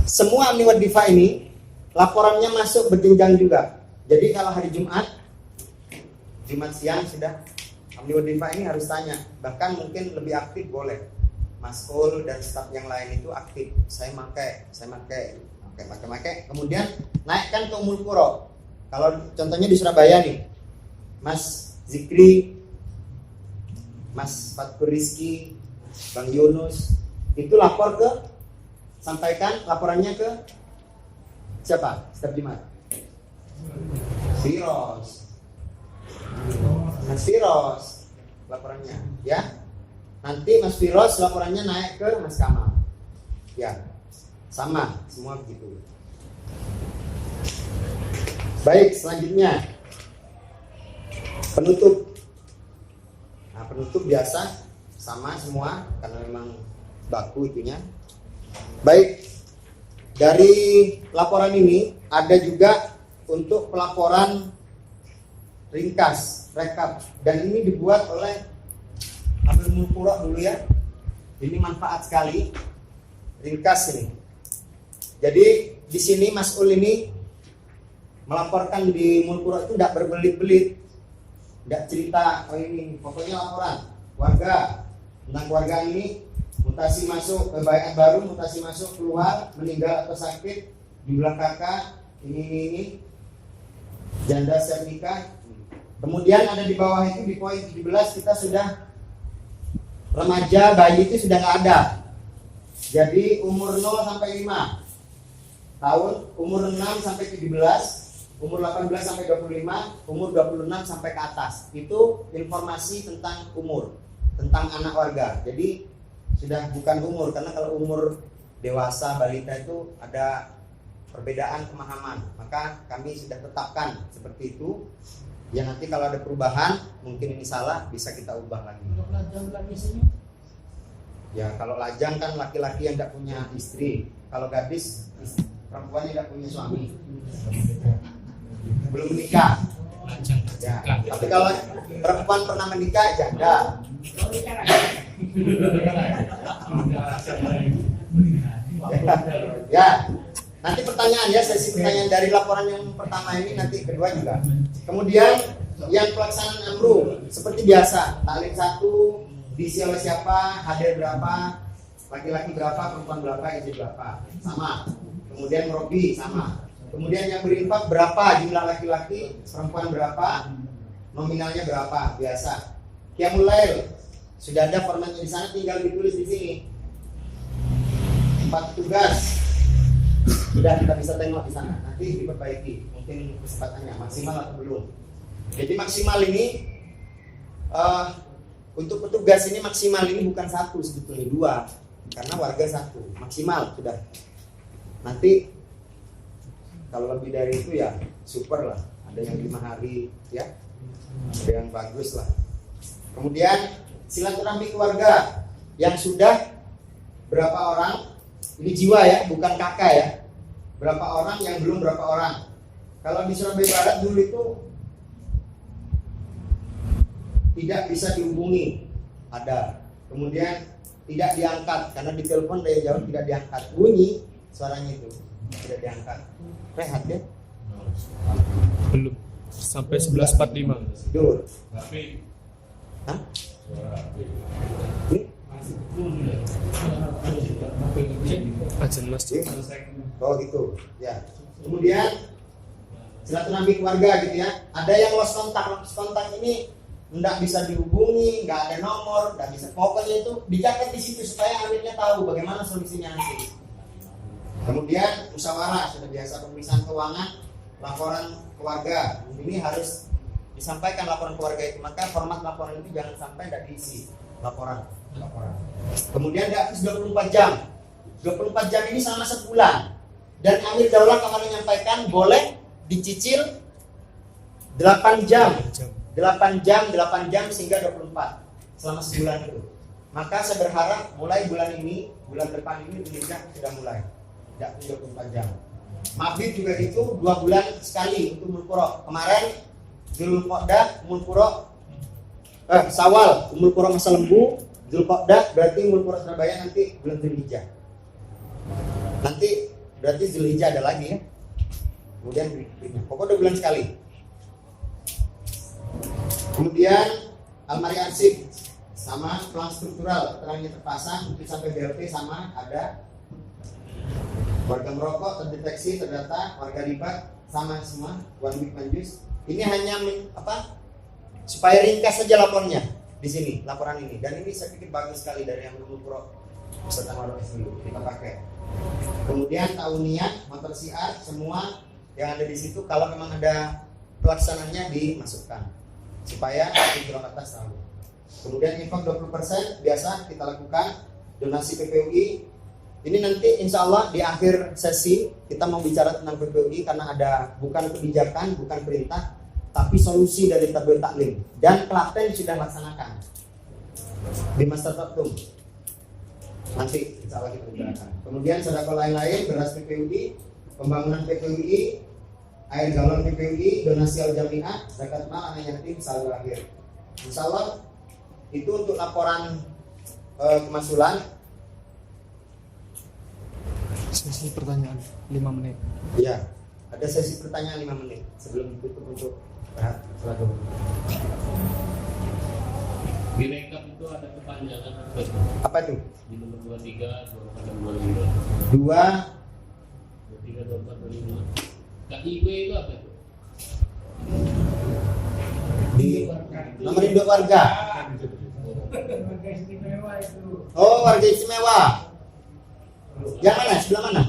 Semua Amni wad Difa ini laporannya masuk berjenjang juga. Jadi kalau hari Jumat siang sudah Amni wad Difa ini harus tanya, bahkan mungkin lebih aktif boleh. Mas'ul dan staf yang lain itu aktif. Saya pakai. Kemudian naikkan ke Umul Qura. Kalau contohnya di Surabaya nih, Mas Zikri, Mas Fatkur Rizki, Bang Yunus, itu sampaikan laporannya ke siapa? Staf Jumat. Mas Firos laporannya, ya. Nanti Mas Firos laporannya naik ke Mas Kamal. Ya, sama, semua begitu. Baik, selanjutnya penutup. Nah, penutup biasa sama semua karena memang baku itunya. Baik, dari laporan ini ada juga untuk pelaporan ringkas, rekap, dan ini dibuat oleh Amir Mulkuro dulu ya. Ini manfaat sekali. Ringkas ini. Jadi di sini mas'ul ini melaporkan di Mulkuro itu tidak berbelit-belit. Tidak cerita ini, pokoknya laporan warga tentang keluarga ini mutasi masuk ke baiat baru, mutasi masuk keluar, meninggal atau sakit, jumlah kakak ini janda siap nikah. Kemudian ada di bawah itu di poin 17 kita sudah remaja, bayi itu sudah nggak ada. Jadi umur 0 sampai 5 tahun, umur 6 sampai 17, umur 18 sampai 25, umur 26 sampai ke atas. Itu informasi tentang umur, tentang anak warga. Jadi sudah bukan umur, karena kalau umur dewasa balita itu ada perbedaan pemahaman. Maka kami sudah tetapkan seperti itu. Ya nanti kalau ada perubahan, mungkin ini salah, bisa kita ubah lagi. Untuk lajang lagi sini. Ya kalau lajang kan laki-laki yang tidak punya istri. Kalau gadis perempuan yang tidak punya suami, belum menikah. Ya. Tapi kalau perempuan pernah menikah, janda. Ya, nanti pertanyaan ya, sesi pertanyaan dari laporan yang pertama ini, nanti kedua juga. Kemudian yang pelaksanaan amru seperti biasa, taklim 1 diisi oleh siapa, hadir berapa, laki-laki berapa, perempuan berapa, izin berapa, sama. Kemudian merobi sama. Kemudian yang berinfak berapa, jumlah laki-laki, perempuan berapa, nominalnya berapa, biasa. Qiyamul Lail sudah ada formatnya di sana, tinggal ditulis di sini. 4 tugas sudah kita bisa tengok di sana. Nanti diperbaiki, mungkin kesempatannya maksimal atau belum. Jadi maksimal ini untuk petugas ini maksimal ini bukan 1 sebetulnya, 2, karena warga 1 maksimal sudah. Nanti kalau lebih dari itu ya super lah, ada yang 5 hari ya, ada yang bagus lah. Kemudian silaturahmi keluarga yang sudah berapa orang, ini jiwa ya, bukan kakak ya, berapa orang, yang belum berapa orang. Kalau di Surabaya Barat dulu itu tidak bisa dihubungi, ada. Kemudian tidak diangkat karena ditelepon dari jauh, tidak diangkat, bunyi suaranya itu tidak diangkat. Rehat ya? Belum. Sampai 11.45. Dur. Hah? Ini? Azan masjid. Oh gitu. Ya. Kemudian silaturahmi keluarga gitu ya. Ada yang lost kontak. Lost kontak ini nggak bisa dihubungi, nggak ada nomor, nggak bisa. Pokoknya itu dicatat di situ supaya amirnya tahu bagaimana solusinya nanti. Kemudian musyawarah sudah biasa, pemeriksaan keuangan, laporan keluarga. Ini harus disampaikan laporan keluarga itu. Maka format laporan itu jangan sampai tidak diisi laporan. Kemudian di atas 24 jam. 24 jam ini selama sebulan. Dan Amir Daulah kemarin menyampaikan boleh dicicil 8 jam. 8 jam sehingga 24 selama sebulan itu. Maka saya berharap mulai bulan ini, bulan depan ini Indonesia sudah mulai. Tidak 24 jam. Mabit juga itu 2 bulan sekali untuk Umul Qura. Kemarin Zulqa'dah, Umul Qura, Sawal, Umul Qura Masa Lembu, Zulqa'dah berarti Umul Qura Surabaya nanti bulan Zulhijjah. Nanti berarti Zulhijjah ada lagi ya. Kemudian berikutnya. Pokoknya 2 bulan sekali. Kemudian almari arsip sama pelang struktural, terangnya terpasang, untuk sampai BLT sama ada. Warga merokok terdeteksi, terdata, warga riba sama semua, one week manjus. Ini hanya supaya ringkas saja lapornya di sini, laporan ini. Dan ini saya pikir bagus sekali dari yang Umul Qura beserta Marwah dulu kita pakai. Kemudian tauniyah, motor siar, semua yang ada di situ kalau memang ada pelaksananya dimasukkan supaya info atas tahu. Kemudian infak 20% biasa kita lakukan, donasi PPUI. Ini nanti insya Allah di akhir sesi kita mau bicara tentang PPUI karena ada bukan kebijakan, bukan perintah, tapi solusi dari Tabligh Taklim. Dan Klaten sudah laksanakan di Master Taktum. Nanti insya Allah kita bicarakan. Kemudian sedekah lain-lain, beras PPUI, pembangunan PPUI, air galon PPUI, donasi al-jamiah, zakat mal, anak yatim, saldo akhir. Insya Allah itu untuk laporan kemasulan. Sesi pertanyaan 5 menit. Iya, ada sesi pertanyaan 5 menit sebelum ditutup untuk sholat zuhur. Di rekap itu ada kepanjangan Apa itu? di nomor 23, 24, 25. 23, 24, 25. KIW itu apa itu? Di nomor induk warga. Oh, warga istimewa. Yang mana? Sebelah mana?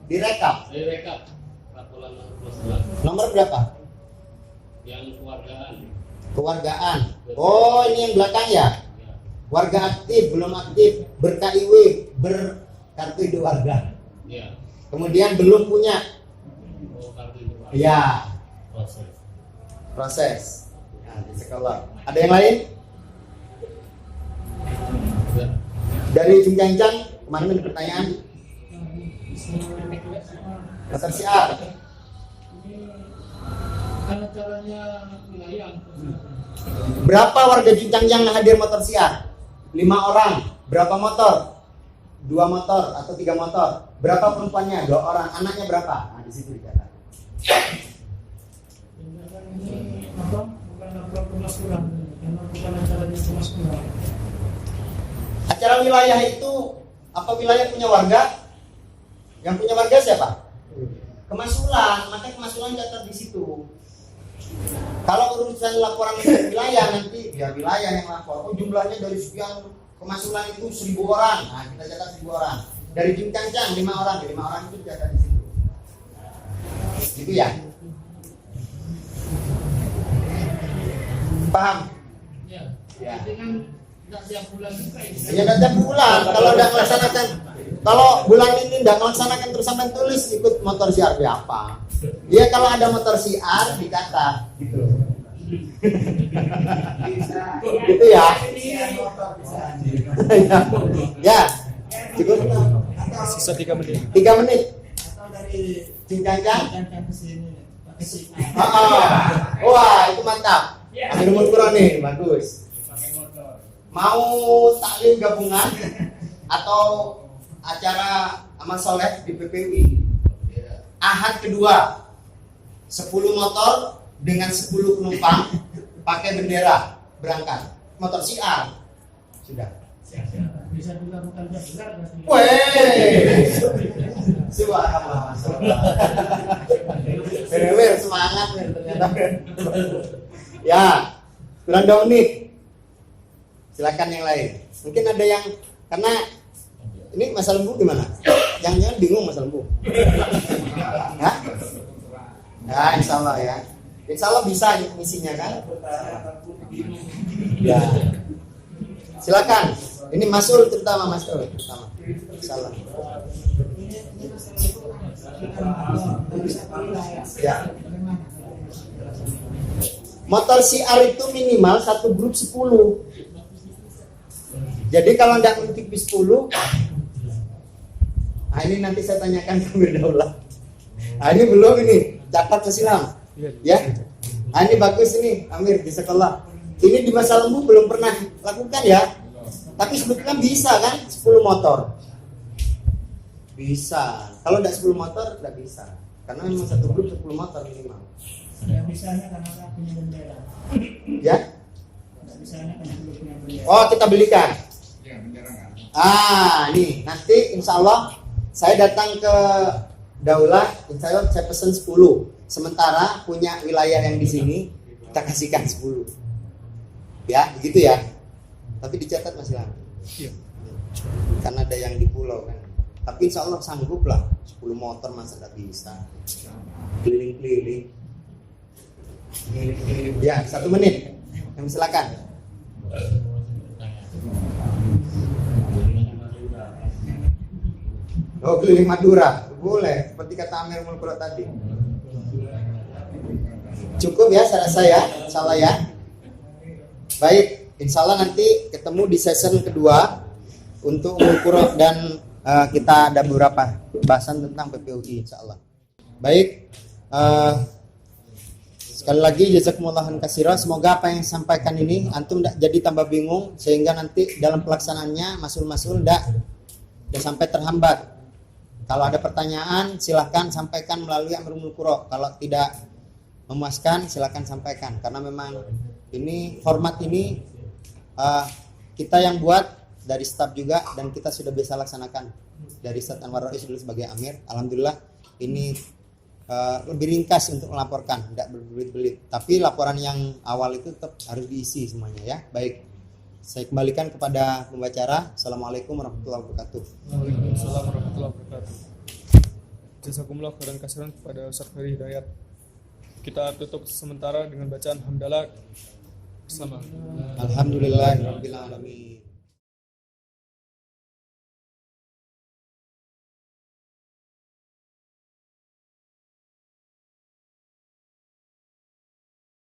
Di rekap. Dari rekap laporan plus 11. Nomor berapa? Yang keluargaan. Kewargaan. Oh, ini yang belakang ya? Ya. Warga aktif, belum aktif, ber-KIW, berkartu induk warga. Ya. Kemudian belum punya. Oh, kartu itu Pak. Ya, proses. Nah, di sekolah. Ada yang lain? Ya. Dari Jung Jang, kemarin ada pertanyaan. motor siar. Karena caranya wilayah. Berapa warga Cincang yang hadir motor siar? 5 orang. Berapa motor? 2 motor atau 3 motor. Berapa perempuannya? 2 orang. Anaknya berapa? Nah, di situ dicatat. Tindakan ini apa? Bukan laporan pemasukan, karena bukan acaranya pemasukan. Acara wilayah itu apa wilayah punya warga? Yang punya warga siapa? Kemasulan, maka kemasulan catat di situ. Kalau urusan laporan wilayah nanti ya wilayah yang lapor. Oh jumlahnya dari sekian kemasulan itu 1.000 orang. Nah kita catat 1.000 orang. Dari Cincang 5 orang, 5 orang itu catat di situ. Gitu ya. Paham? Ya. Ya. Jadi kan tidak tiap bulan juga ini. Ya tidak tiap bulan. Kalau udah melaksanakan, kalau bulan ini tidak melaksanakan terus sampai tulis ikut motor siar apa? Dia kalau ada motor siar dikata gitu. Gitu ya. Ya. Cukup. Sisa 3 menit. 3 menit. Cincang. Wah, itu mantap. Ambil nomor kurang nih, bagus. Mau taklim gabungan atau acara amal soleh di PPUI? Ahad kedua 10 motor dengan 10 penumpang pakai bendera berangkat motor siar sudah. Bisa dilakukan benar berarti. Weh, subhanallah. Bener semangat nih ternyata. Ya, kurang 2 menit. Silakan yang lain. Mungkin ada yang karena ini Mas Lembu gimana? Jangan bingung Mas Lembu. Hah? Ya, insya Allah ya. Insya Allah bisa misinya kan? Ya. Silakan. Ini Masul terutama Masul terutama. Insya Allah. Ya. Motor siar itu minimal satu grup 10. Jadi kalau tidak mencukupi 10, nah ini nanti saya tanyakan ke Amir Daulah. Nah ini belum ini, catat sesilam. Ya. Nah ini bagus ini Amir di sekolah. Ini di masa lembu belum pernah lakukan ya. Tapi sebetulnya bisa kan 10 motor. Bisa. Kalau tidak 10 motor tidak bisa. Karena memang satu grup 10 motor minimal. Yang bisanya karena punya bendera. Ya. Tidak bisanya karena punya bendera. Oh kita belikan. Ya, bendera nggak? Nih nanti insya Allah saya datang ke Daulah, insya Allah saya pesen 10. Sementara punya wilayah yang di sini kita kasihkan 10. Ya, begitu ya. Tapi dicatat masih lama. Iya. Karena ada yang di pulau kan. Tapi insya Allah sanggup lah. 10 motor masa tidak bisa. Keliling-keliling. Ya, 1 menit. Yang silakan. Oh, keliling Madura. Boleh, seperti kata Amir Mulkuro tadi. Cukup ya, saya rasa ya. Insya Allah ya. Baik, insya Allah nanti ketemu di season kedua untuk Mulkuro dan kita ada beberapa bahasan tentang PPUI insya Allah. Baik, sekali lagi jazakumullah katsiran. Semoga apa yang sampaikan ini antum tidak jadi tambah bingung sehingga nanti dalam pelaksanaannya masul-masul tidak sampai terhambat. Kalau ada pertanyaan silahkan sampaikan melalui Amir Mulkuro. Kalau tidak memuaskan silahkan sampaikan karena memang ini format ini kita yang buat dari staf juga dan kita sudah bisa laksanakan dari Ustaz Anwar Rais dulu sebagai Amir. Alhamdulillah ini lebih ringkas untuk melaporkan, tidak berbelit-belit. Tapi laporan yang awal itu tetap harus diisi semuanya ya. Baik, saya kembalikan kepada pembicara. Assalamualaikum warahmatullahi wabarakatuh. Waalaikumsalam warahmatullahi wabarakatuh. Jazakumullah khairan katsiran kepada Ustaz Ferry Hidayat. Kita tutup sementara dengan bacaan hamdalah bersama. Alhamdulillahirabbil alamin.